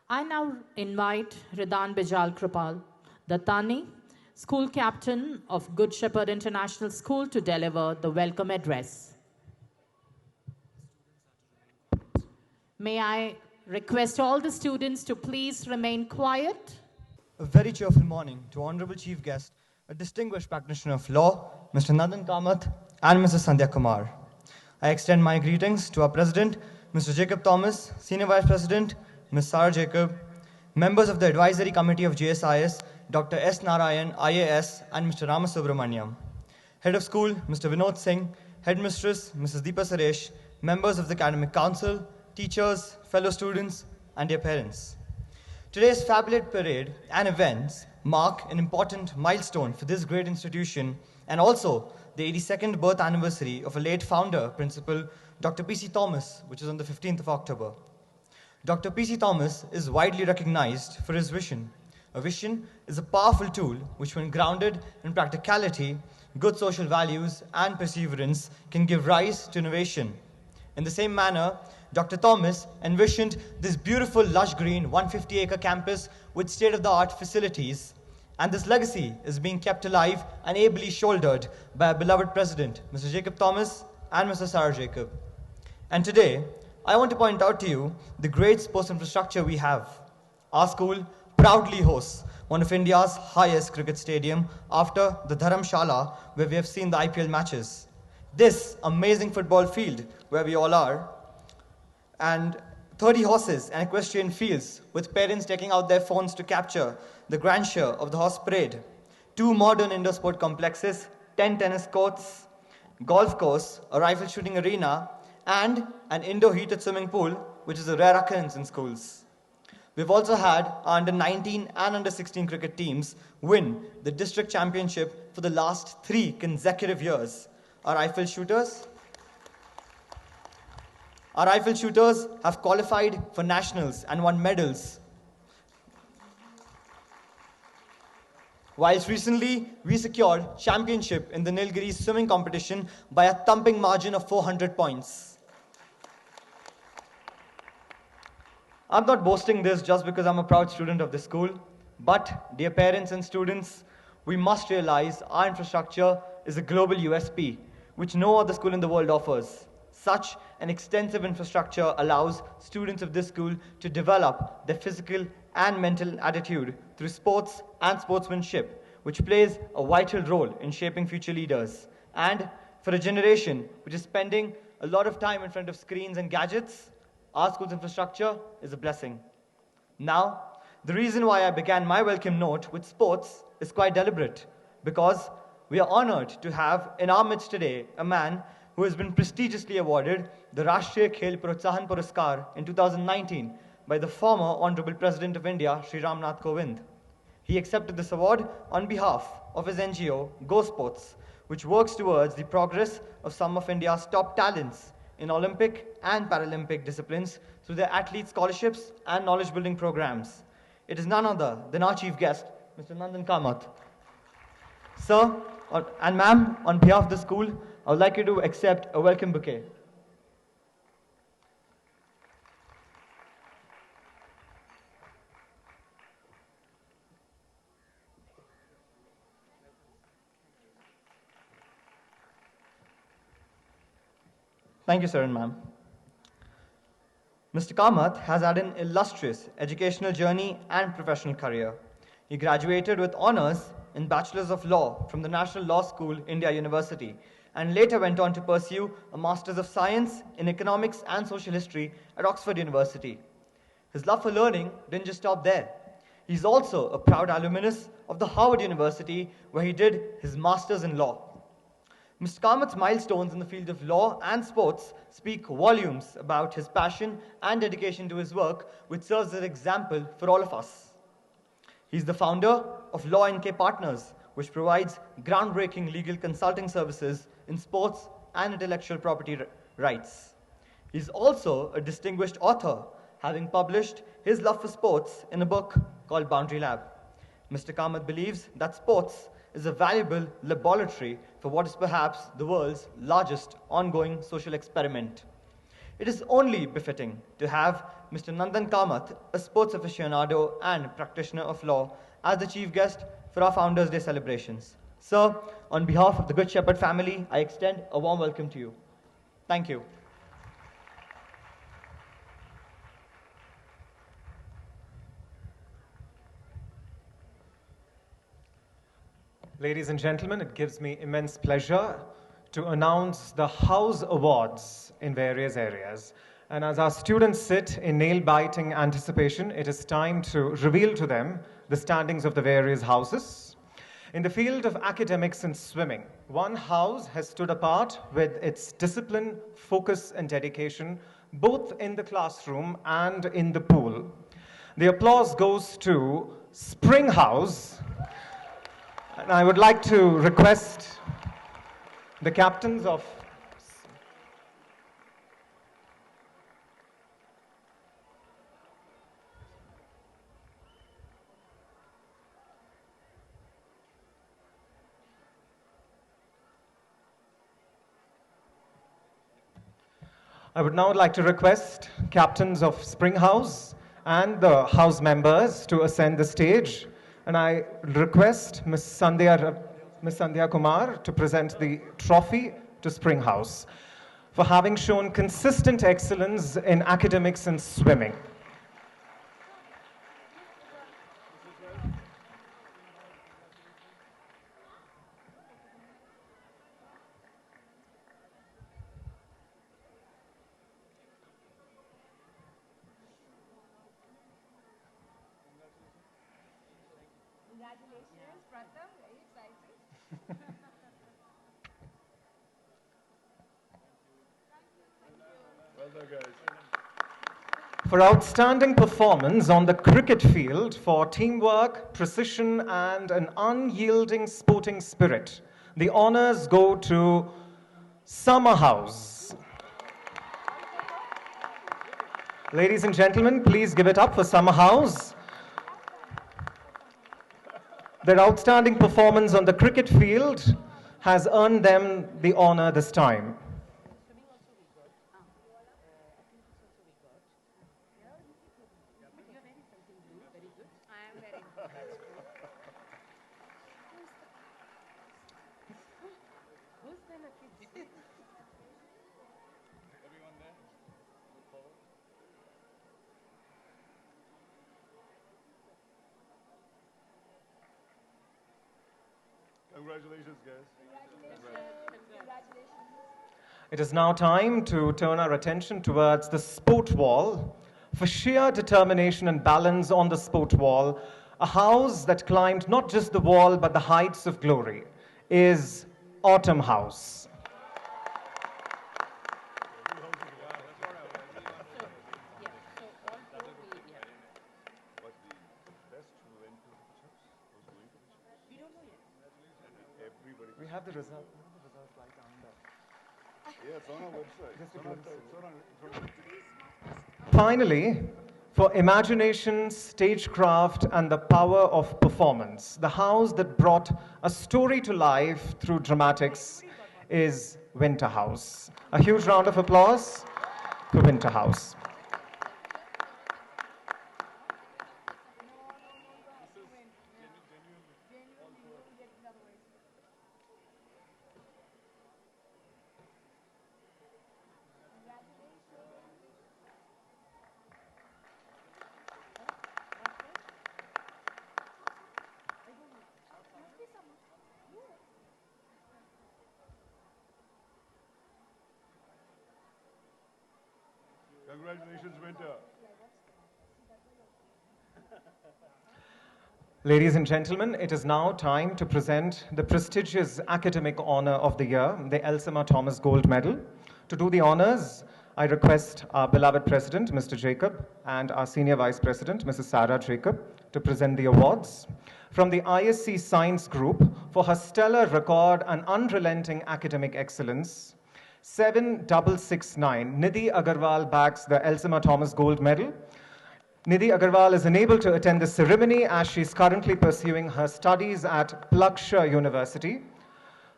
I now invite Ridan Bijal Kripal, Dattani, school captain of Good Shepherd International School, to deliver the welcome address. May I request all the students to please remain quiet? A very cheerful morning to Honorable Chief Guest, a distinguished practitioner of law, Mr. Nandan Kamath and Mrs. Sandhya Kumar. I extend my greetings to our President, Mr. Jacob Thomas, Senior Vice President, Ms. Sarah Jacob, members of the Advisory Committee of JSIS, Dr. S. Narayan, IAS, and Mr. Ramasubramaniam. Head of School, Mr. Vinod Singh, Headmistress, Mrs. Deepa Suresh, members of the Academic Council, teachers, fellow students, and their parents. Today's fabulous parade and events mark an important milestone for this great institution and also the 82nd birth anniversary of a late founder, Principal Dr. P.C. Thomas, which is on the 15th of October. Dr. P.C. Thomas is widely recognized for his vision. A vision is a powerful tool which, when grounded in practicality, good social values, and perseverance, can give rise to innovation. In the same manner, Dr. Thomas envisioned this beautiful lush green 150-acre campus with state-of-the-art facilities, and this legacy is being kept alive and ably shouldered by our beloved President, Mr. Jacob Thomas and Mr. Sarah Jacob. And today, I want to point out to you the great sports infrastructure we have. Our school proudly hosts one of India's highest cricket stadium after the Dharamshala, where we have seen the IPL matches. This amazing football field where we all are, and 30 horses and equestrian fields with parents taking out their phones to capture the grandeur of the horse parade. 2 modern indoor sport complexes, 10 tennis courts, golf course, a rifle shooting arena, and an indoor heated swimming pool, which is a rare occurrence in schools. We've also had our under 19 and under 16 cricket teams win the district championship for the last 3 consecutive years. Our rifle shooters have qualified for nationals and won medals. Whilst recently, we secured championship in the Nilgiri swimming competition by a thumping margin of 400 points. I'm not boasting this just because I'm a proud student of this school, but dear parents and students, we must realize our infrastructure is a global USP, which no other school in the world offers. Such an extensive infrastructure allows students of this school to develop their physical and mental attitude through sports and sportsmanship, which plays a vital role in shaping future leaders. And for a generation which is spending a lot of time in front of screens and gadgets, our school's infrastructure is a blessing. Now, the reason why I began my welcome note with sports is quite deliberate, because we are honored to have in our midst today a man who has been prestigiously awarded the Rashtriya Khel Protsahan Puraskar in 2019 by the former Honorable President of India, Sri Ramnath Kovind. He accepted this award on behalf of his NGO, Go Sports, which works towards the progress of some of India's top talents in Olympic and Paralympic disciplines through their athlete scholarships and knowledge building programs. It is none other than our chief guest, Mr. Nandan Kamath. Sir and ma'am, on behalf of the school, I would like you to accept a welcome bouquet. Thank you, sir and ma'am. Mr. Kamath has had an illustrious educational journey and professional career. He graduated with honors in Bachelor's of Law from the National Law School, India University, and later went on to pursue a Master's of Science in Economics and Social History at Oxford University. His love for learning didn't just stop there. He's also a proud alumnus of the Harvard University, where he did his Master's in Law. Mr. Kamath's milestones in the field of law and sports speak volumes about his passion and dedication to his work, which serves as an example for all of us. He's the founder of Law NK Partners, which provides groundbreaking legal consulting services in sports and intellectual property rights. He's also a distinguished author, having published his love for sports in a book called Boundary Lab. Mr. Kamath believes that sports is a valuable laboratory for what is perhaps the world's largest ongoing social experiment. It is only befitting to have Mr. Nandan Kamath, a sports aficionado and practitioner of law, as the chief guest for our Founders' Day celebrations. Sir, on behalf of the Good Shepherd family, I extend a warm welcome to you. Thank you. Ladies and gentlemen, it gives me immense pleasure to announce the House Awards in various areas. And as our students sit in nail-biting anticipation, it is time to reveal to them the standings of the various houses. In the field of academics and swimming, one house has stood apart with its discipline, focus, and dedication, both in the classroom and in the pool. The applause goes to Spring House. And I would like to request the captains of I would now like to request captains of Spring House and the house members to ascend the stage. And I request Ms. Sandhya Kumar to present the trophy to Spring House for having shown consistent excellence in academics and swimming. Congratulations, brother. Very excited. Well done, guys. For outstanding performance on the cricket field for teamwork, precision, and an unyielding sporting spirit, the honors go to Summer House. Ladies and gentlemen, please give it up for Summer House. Their outstanding performance on the cricket field has earned them the honor this time. Congratulations, guys. It is now time to turn our attention towards the sport wall. For sheer determination and balance on the sport wall, a house that climbed not just the wall but the heights of glory is Autumn House. We have the result right under. Yeah, it's on our website. Just a It's on our- glimpse. it's on our- Finally, for imagination, stagecraft, and the power of performance, the house that brought a story to life through dramatics is Winter House. A huge round of applause for Winter House. Congratulations, Winter. Ladies and gentlemen, it is now time to present the prestigious academic honor of the year, the Elshama Thomas Gold Medal. To do the honors, I request our beloved President, Mr. Jacob, and our Senior Vice President, Mrs. Sarah Jacob, to present the awards. From the ISC Science Group for her stellar record and unrelenting academic excellence, 7669, Nidhi Agarwal backs the Elshama Thomas Gold Medal. Nidhi Agarwal is unable to attend the ceremony as she is currently pursuing her studies at Plaksha University.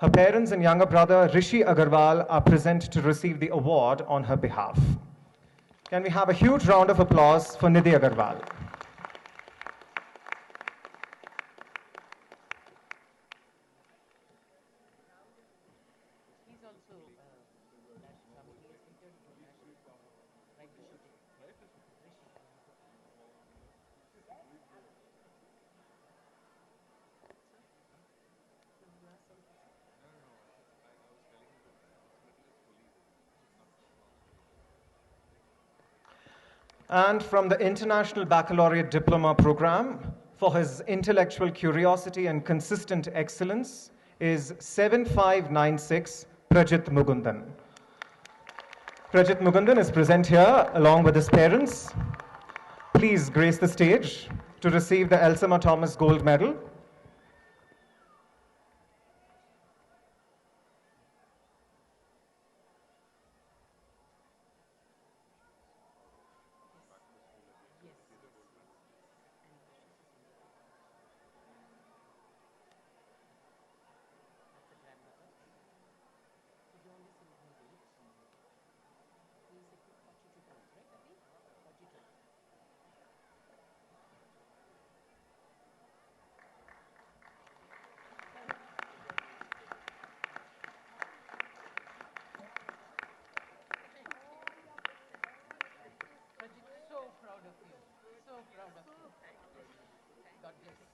Her parents and younger brother Rishi Agarwal are present to receive the award on her behalf. Can we have a huge round of applause for Nidhi Agarwal? And from the International Baccalaureate Diploma Program, for his intellectual curiosity and consistent excellence, is 7596 Prajit Mugundan. Prajit Mugundan is present here along with his parents. Please grace the stage to receive the Elshama Thomas Gold Medal. God bless you.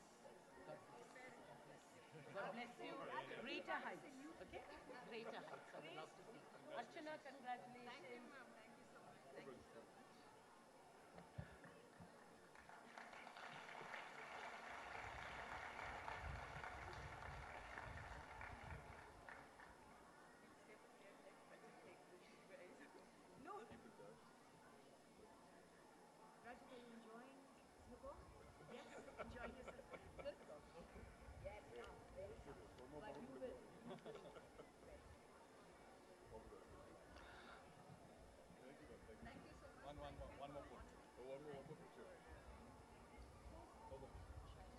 Greater heights. Okay? Greater heights. I would love to see. Archana, congratulations. Thank you, ma'am. Thank you so much. Thank you so much. No. Rajat, are you enjoying Singapore? Yes, enjoying yourself. Good. Yes, yeah, very tough. But you will. Thank you so much. One more photo. One more picture.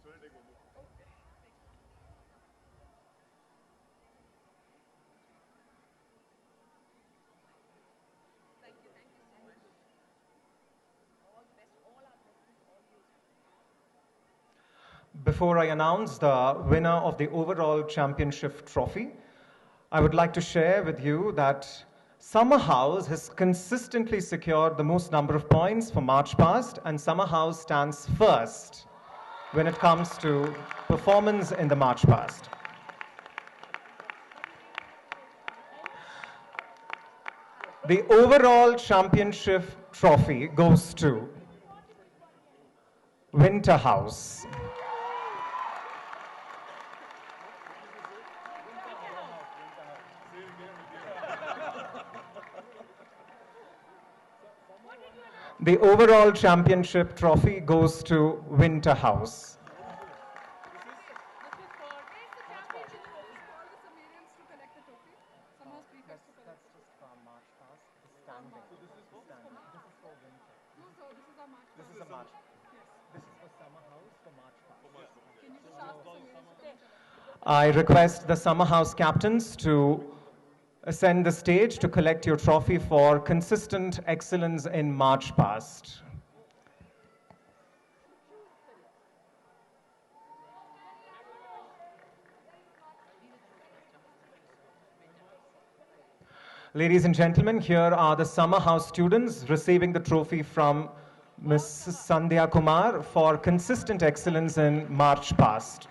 Sorry, take one more. Thank you so much. All the best, all our blessings, all you. Before I announce the winner of the overall championship trophy, I would like to share with you that Summer House has consistently secured the most number of points for March past, and Summer House stands first when it comes to performance in the March past. The overall championship trophy goes to Winter House. The overall championship trophy goes to Winter House. I request the Summer House captains to ascend the stage to collect your trophy for consistent excellence in March Past. Ladies and gentlemen, here are the Summer House students receiving the trophy from Ms. Sandhya Kumar for consistent excellence in March Past.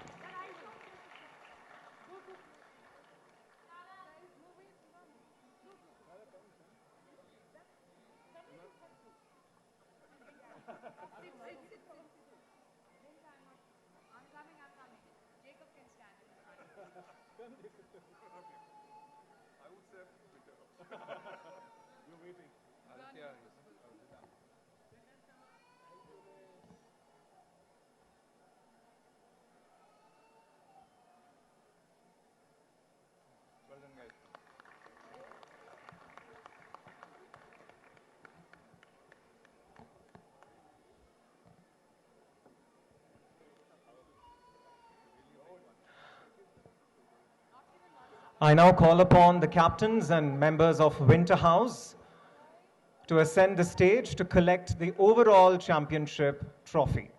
I now call upon the captains and members of Winter House to ascend the stage to collect the overall championship trophy.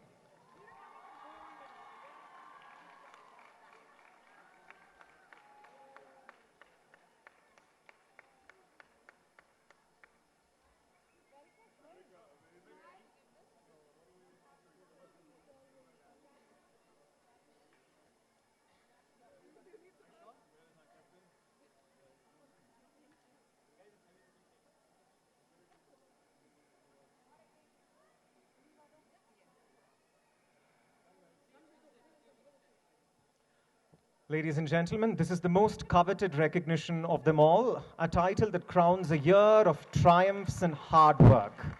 Ladies and gentlemen, this is the most coveted recognition of them all, a title that crowns a year of triumphs and hard work. You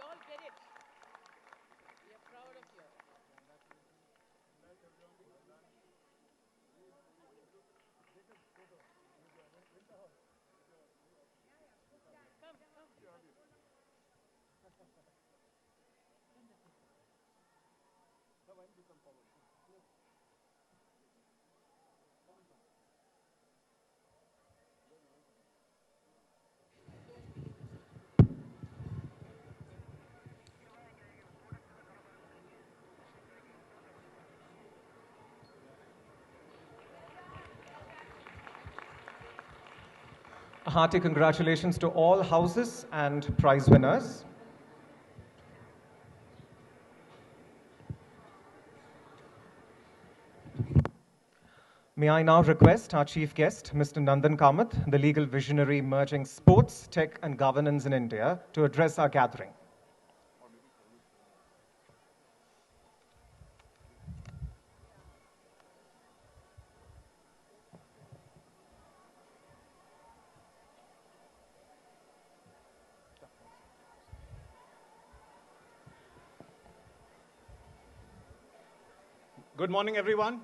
all get it. We are proud of you. A hearty congratulations to all houses and prize winners. May I now request our chief guest, Mr. Nandan Kamath, the legal visionary merging sports, tech, and governance in India, to address our gathering. Good morning, everyone.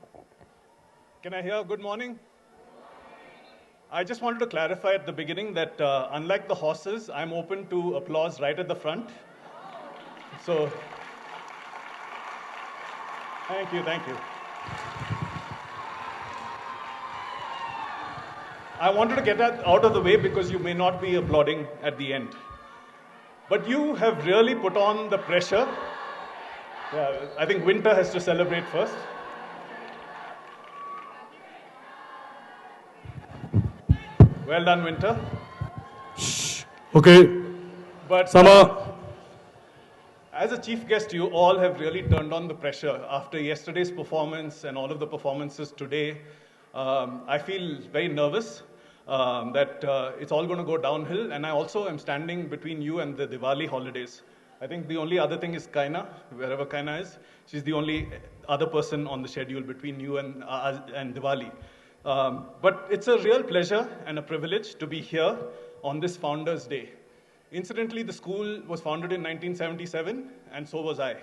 Can I hear good morning? I just wanted to clarify at the beginning that unlike the horses, I'm open to applause right at the front. So, thank you, thank you. I wanted to get that out of the way because you may not be applauding at the end. But you have really put on the pressure. Yeah, I think Winter has to celebrate first. Well done, Winter. Okay, But Summer. as a chief guest, you all have really turned on the pressure after yesterday's performance and all of the performances today. I feel very nervous that it's all going to go downhill, and I also am standing between you and the Diwali holidays. I think the only other thing is Kaina, wherever Kaina is. She's the only other person on the schedule between you and Diwali. But it's a real pleasure and a privilege to be here on this Founders' Day. Incidentally, the school was founded in 1977, and so was I.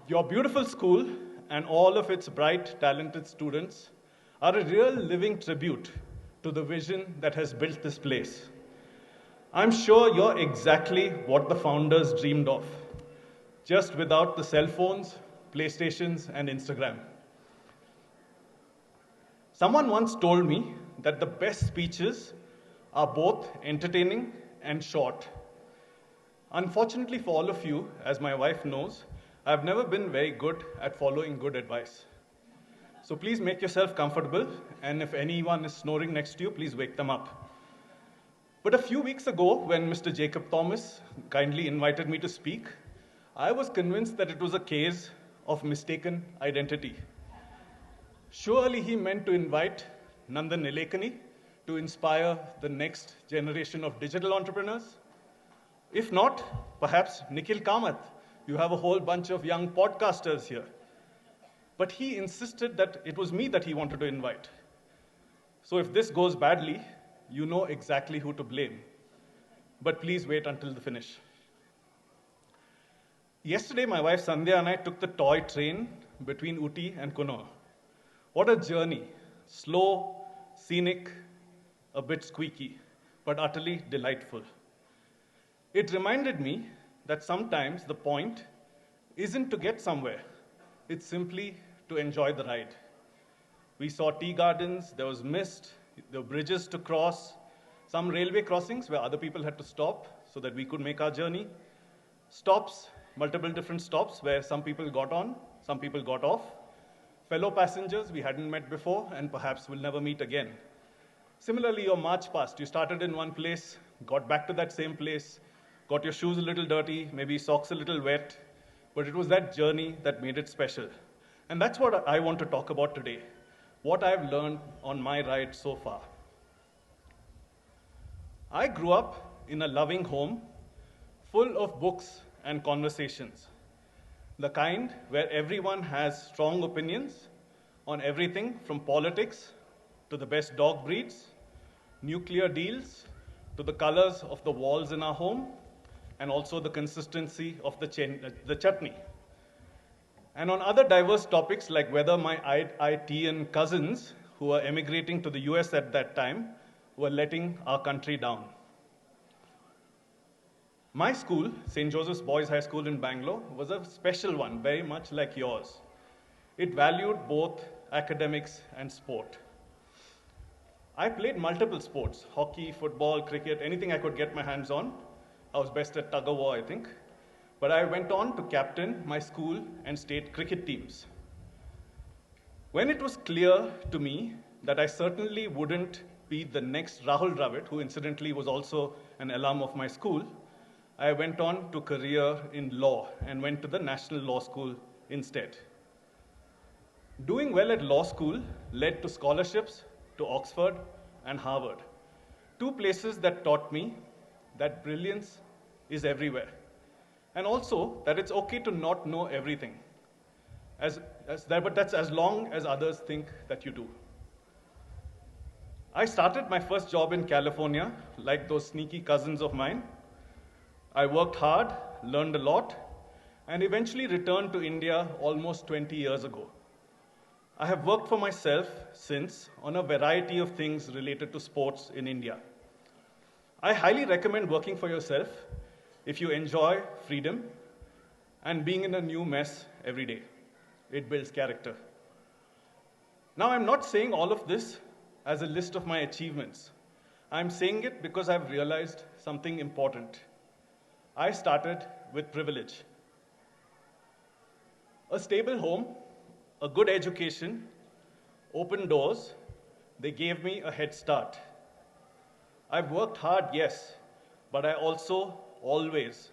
Your beautiful school and all of its bright, talented students are a real living tribute to the vision that has built this place. I'm sure you're exactly what the founders dreamed of, just without the cell phones, PlayStations, and Instagram. Someone once told me that the best speeches are both entertaining and short. Unfortunately for all of you, as my wife knows, I've never been very good at following good advice. So please make yourself comfortable, and if anyone is snoring next to you, please wake them up. But a few weeks ago, when Mr. Jacob Thomas kindly invited me to speak, I was convinced that it was a case of mistaken identity. Surely he meant to invite Nandan Nilekani to inspire the next generation of digital entrepreneurs. If not, perhaps Nikhil Kamath. You have a whole bunch of young podcasters here. But he insisted that it was me that he wanted to invite. So if this goes badly, you know exactly who to blame. But please wait until the finish. Yesterday, my wife Sandhya and I took the toy train between Uti and Kuno. What a journey. Slow, scenic, a bit squeaky, but utterly delightful. It reminded me that sometimes the point isn't to get somewhere. It's simply to enjoy the ride. We saw tea gardens, there was mist, there were bridges to cross, some railway crossings where other people had to stop so that we could make our journey. Stops, multiple different stops where some people got on, some people got off. Fellow passengers we hadn't met before and perhaps will never meet again. Similarly, your march past, you started in one place, got back to that same place, got your shoes a little dirty, maybe socks a little wet, but it was that journey that made it special. And that's what I want to talk about today, what I've learned on my ride so far. I grew up in a loving home full of books and conversations, the kind where everyone has strong opinions on everything from politics to the best dog breeds, nuclear deals, to the colors of the walls in our home, and also the consistency of the chutney. And on other diverse topics like whether my IITian cousins who were emigrating to the US at that time were letting our country down. My school, St. Joseph's Boys High School in Bangalore, was a special one, very much like yours. It valued both academics and sport. I played multiple sports, hockey, football, cricket, anything I could get my hands on. I was best at tug of war, I think. But I went on to captain my school and state cricket teams. When it was clear to me that I certainly wouldn't be the next Rahul Dravid, who incidentally was also an alum of my school, I went on to career in law and went to the National Law School instead. Doing well at law school led to scholarships to Oxford and Harvard, two places that taught me that brilliance is everywhere, and also that it's okay to not know everything, but that's as long as others think that you do. I started my first job in California, like those sneaky cousins of mine. I worked hard, learned a lot, and eventually returned to India almost 20 years ago. I have worked for myself since on a variety of things related to sports in India. I highly recommend working for yourself if you enjoy freedom and being in a new mess every day. It builds character. Now, I'm not saying all of this as a list of my achievements. I'm saying it because I've realized something important. I started with privilege. A stable home, a good education, open doors, they gave me a head start. I've worked hard, yes, but I also always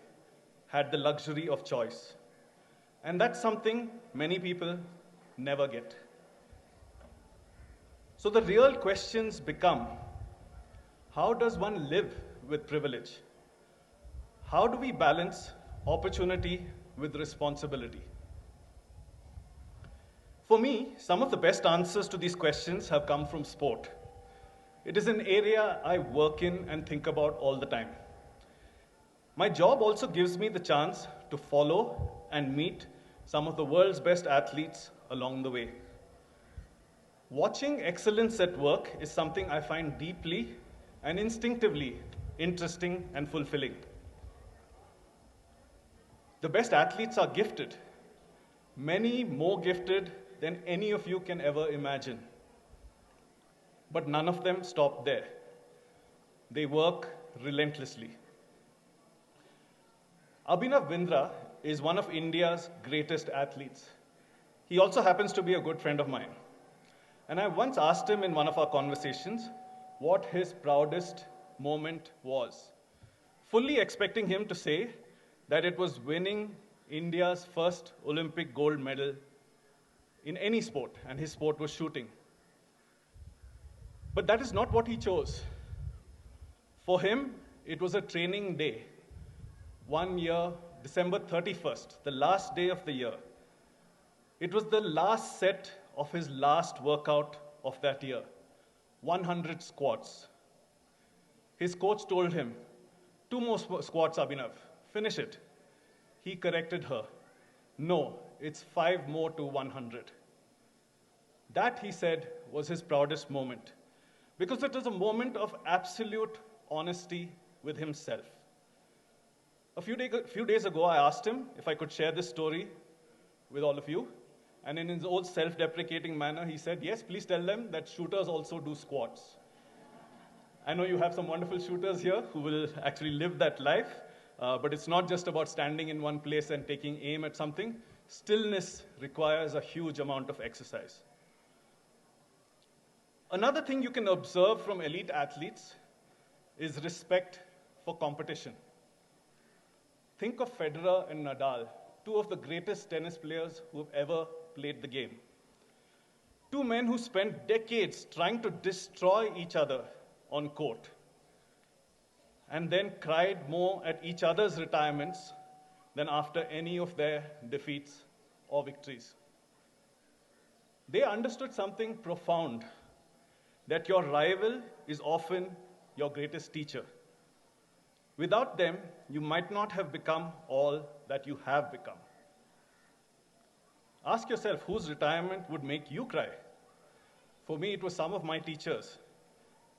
had the luxury of choice. And that's something many people never get. So the real questions become, how does one live with privilege? How do we balance opportunity with responsibility? For me, some of the best answers to these questions have come from sport. It is an area I work in and think about all the time. My job also gives me the chance to follow and meet some of the world's best athletes along the way. Watching excellence at work is something I find deeply and instinctively interesting and fulfilling. The best athletes are gifted, many more gifted than any of you can ever imagine. But none of them stop there. They work relentlessly. Abhinav Bindra is one of India's greatest athletes. He also happens to be a good friend of mine. And I once asked him in one of our conversations what his proudest moment was, fully expecting him to say that it was winning India's first Olympic gold medal in any sport, and his sport was shooting. But that is not what he chose. For him, it was a training day. One year, December 31st, the last day of the year. It was the last set of his last workout of that year, 100 squats. His coach told him, 2 more squats, Abhinav, finish it. He corrected her, no, it's 5 more to 100. That, he said, was his proudest moment, because it was a moment of absolute honesty with himself. A few days ago, I asked him if I could share this story with all of you. And in his old self-deprecating manner, he said, yes, please tell them that shooters also do squats. I know you have some wonderful shooters here who will actually live that life, but it's not just about standing in one place and taking aim at something. Stillness requires a huge amount of exercise. Another thing you can observe from elite athletes is respect for competition. Think of Federer and Nadal, 2 of the greatest tennis players who have ever played the game. 2 men who spent decades trying to destroy each other on court and then cried more at each other's retirements than after any of their defeats or victories. They understood something profound, that your rival is often your greatest teacher. Without them, you might not have become all that you have become. Ask yourself, whose retirement would make you cry? For me, it was some of my teachers,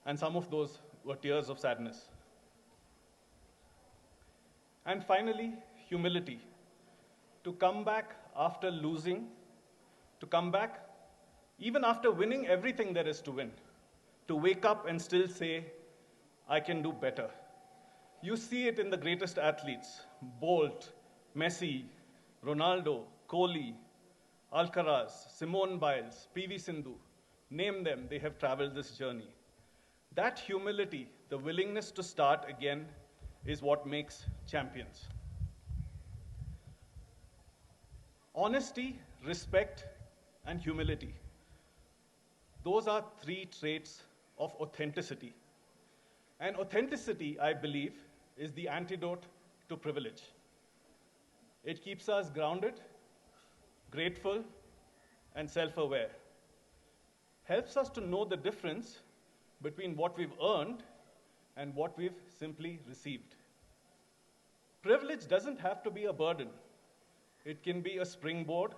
and some of those were tears of sadness. And finally, humility. To come back after losing, to come back even after winning everything there is to win, to wake up and still say, I can do better. You see it in the greatest athletes, Bolt, Messi, Ronaldo, Kohli, Alcaraz, Simone Biles, PV Sindhu, name them, they have traveled this journey. That humility, the willingness to start again, is what makes champions. Honesty, respect, and humility. Those are 3 traits of authenticity. And authenticity, I believe, is the antidote to privilege. It keeps us grounded, grateful, and self-aware. Helps us to know the difference between what we've earned and what we've simply received. Privilege doesn't have to be a burden. It can be a springboard,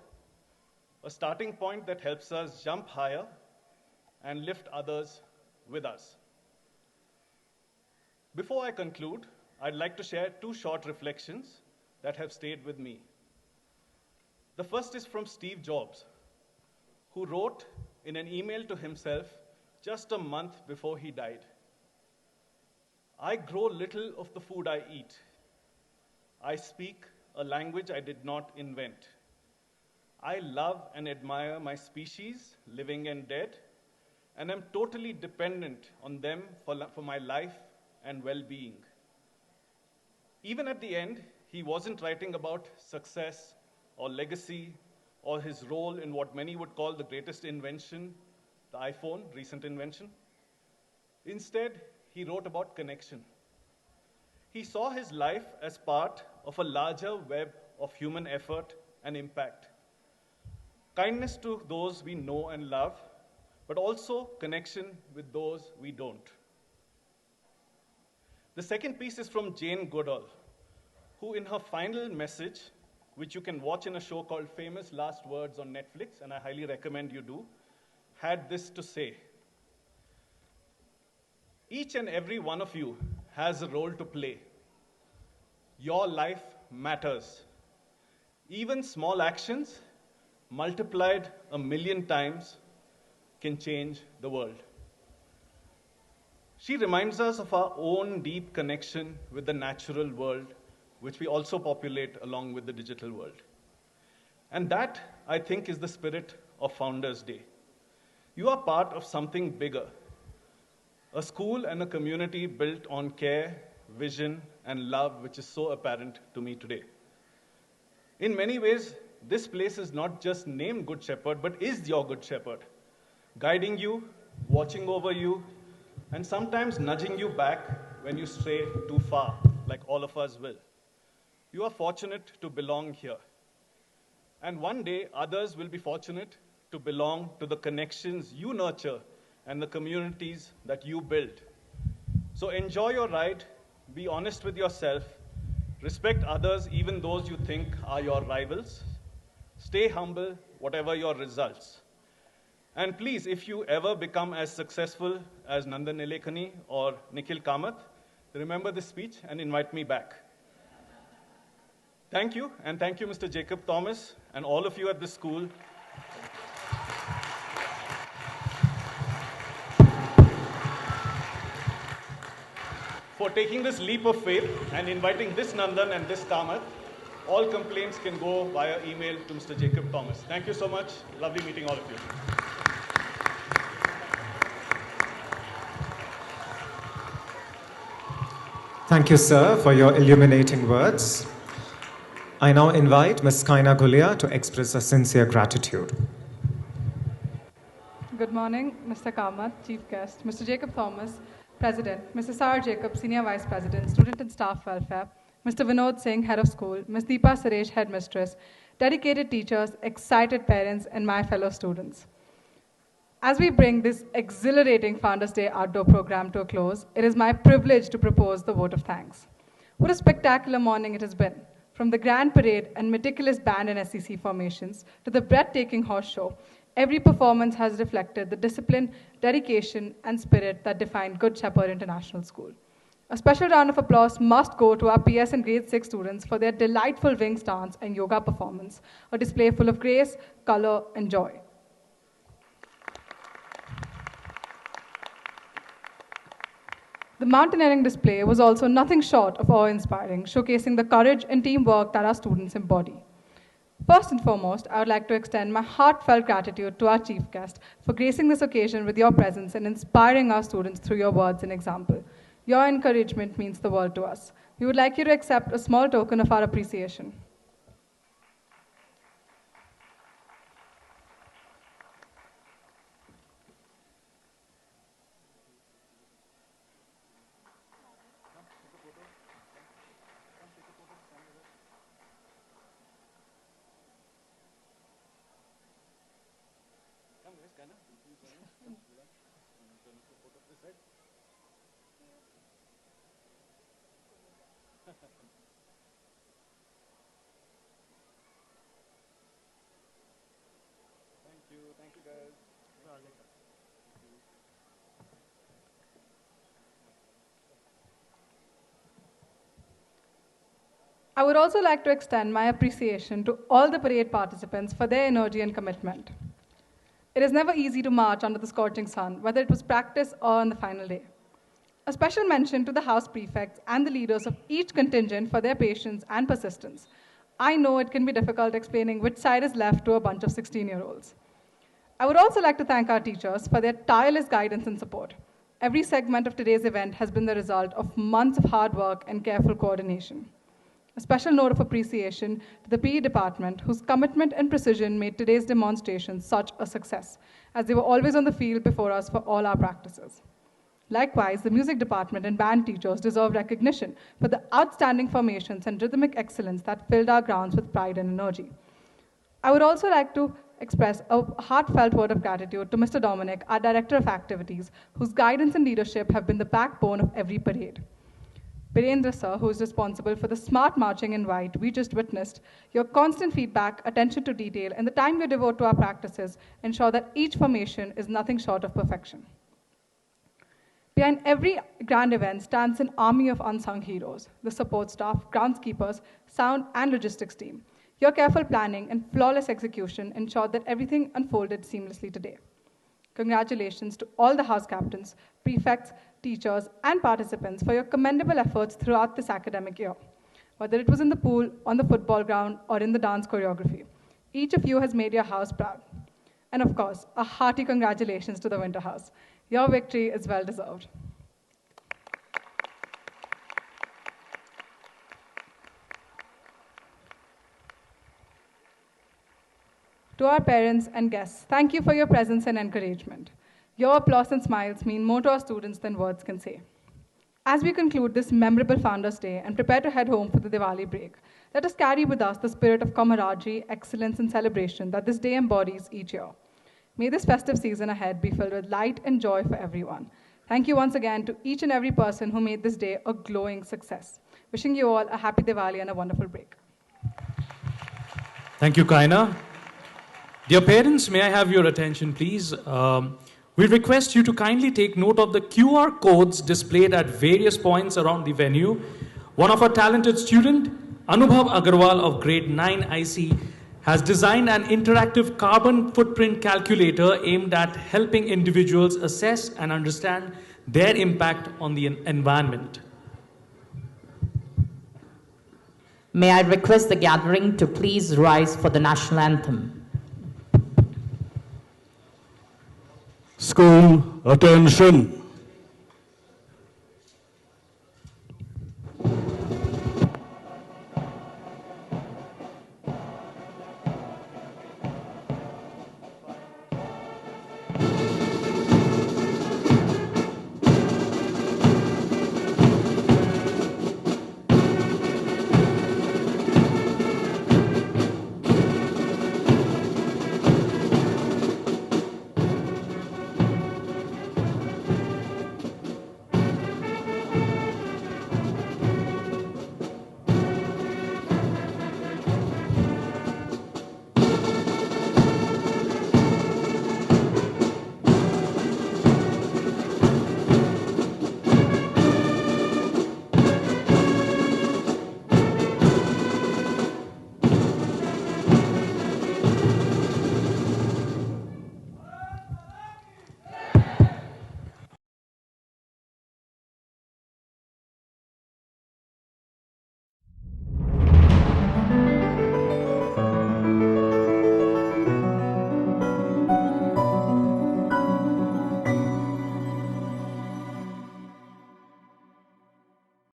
a starting point that helps us jump higher and lift others with us. Before I conclude, I'd like to share 2 short reflections that have stayed with me. The first is from Steve Jobs, who wrote in an email to himself just a month before he died, I grow little of the food I eat. I speak a language I did not invent. I love and admire my species, living and dead, and am totally dependent on them for my life and well-being. Even at the end, he wasn't writing about success or legacy or his role in what many would call the greatest invention the iPhone, recent invention. Instead, he wrote about connection. He saw his life as part of a larger web of human effort and impact. Kindness to those we know and love, but also connection with those we don't. The second piece is from Jane Goodall, who in her final message, which you can watch in a show called Famous Last Words on Netflix, and I highly recommend you do, had this to say. Each and every one of you has a role to play. Your life matters. Even small actions, multiplied 1,000,000 times, can change the world. She reminds us of our own deep connection with the natural world, which we also populate along with the digital world. And that, I think, is the spirit of Founders Day. You are part of something bigger, a school and a community built on care, vision, and love, which is so apparent to me today. In many ways, this place is not just named Good Shepherd, but is your Good Shepherd, guiding you, watching over you, and sometimes nudging you back when you stray too far, like all of us will. You are fortunate to belong here. And one day, others will be fortunate to belong to the connections you nurture and the communities that you build. So enjoy your ride, be honest with yourself, respect others, even those you think are your rivals. Stay humble, whatever your results. And please, if you ever become as successful as Nandan Nilekani or Nikhil Kamath, remember this speech and invite me back. Thank you, and thank you, Mr. Jacob Thomas, and all of you at this school. For taking this leap of faith and inviting this Nandan and this Kamath. All complaints can go via email to Mr. Jacob Thomas. Thank you so much. Lovely meeting all of you. Thank you, sir, for your illuminating words. I now invite Ms. Kaina Gulia to express a sincere gratitude. Good morning, Mr. Kamath, Chief Guest, Mr. Jacob Thomas, President, Mrs. Sarah Jacob, Senior Vice President, Student and Staff Welfare, Mr. Vinod Singh, Head of School, Ms. Deepa Suresh, Headmistress, dedicated teachers, excited parents, and my fellow students. As we bring this exhilarating Founders Day outdoor program to a close, it is my privilege to propose the vote of thanks. What a spectacular morning it has been. From the grand parade and meticulous band and SEC formations to the breathtaking horse show, every performance has reflected the discipline, dedication, and spirit that define Good Shepherd International School. A special round of applause must go to our PS and Grade 6 students for their delightful wing stance and yoga performance, a display full of grace, color, and joy. The mountaineering display was also nothing short of awe-inspiring, showcasing the courage and teamwork that our students embody. First and foremost, I would like to extend my heartfelt gratitude to our chief guest for gracing this occasion with your presence and inspiring our students through your words and example. Your encouragement means the world to us. We would like you to accept a small token of our appreciation. Thank you guys. I would also like to extend my appreciation to all the parade participants for their energy and commitment. It is never easy to march under the scorching sun, whether it was practice or on the final day. A special mention to the house prefects and the leaders of each contingent for their patience and persistence. I know it can be difficult explaining which side is left to a bunch of 16-year-olds. I would also like to thank our teachers for their tireless guidance and support. Every segment of today's event has been the result of months of hard work and careful coordination. A special note of appreciation to the PE department, whose commitment and precision made today's demonstration such a success, as they were always on the field before us for all our practices. Likewise, the music department and band teachers deserve recognition for the outstanding formations and rhythmic excellence that filled our grounds with pride and energy. I would also like to express a heartfelt word of gratitude to Mr. Dominic, our Director of Activities, whose guidance and leadership have been the backbone of every parade. Birendra sir, who is responsible for the smart marching in white we just witnessed, your constant feedback, attention to detail, and the time you devote to our practices ensure that each formation is nothing short of perfection. Behind every grand event stands an army of unsung heroes, the support staff, groundskeepers, sound and logistics team. Your careful planning and flawless execution ensured that everything unfolded seamlessly today. Congratulations to all the house captains, prefects, teachers, and participants for your commendable efforts throughout this academic year. Whether it was in the pool, on the football ground, or in the dance choreography, each of you has made your house proud. And of course, a hearty congratulations to the Winter House. Your victory is well deserved. To our parents and guests, thank you for your presence and encouragement. Your applause and smiles mean more to our students than words can say. As we conclude this memorable Founders' Day and prepare to head home for the Diwali break, let us carry with us the spirit of camaraderie, excellence, and celebration that this day embodies each year. May this festive season ahead be filled with light and joy for everyone. Thank you once again to each and every person who made this day a glowing success. Wishing you all a happy Diwali and a wonderful break. Thank you, Kaina. Dear parents, may I have your attention, please? We request you to kindly take note of the QR codes displayed at various points around the venue. One of our talented students, Anubhav Agarwal of grade 9 IC, has designed an interactive carbon footprint calculator aimed at helping individuals assess and understand their impact on the environment. May I request the gathering to please rise for the national anthem. School, attention.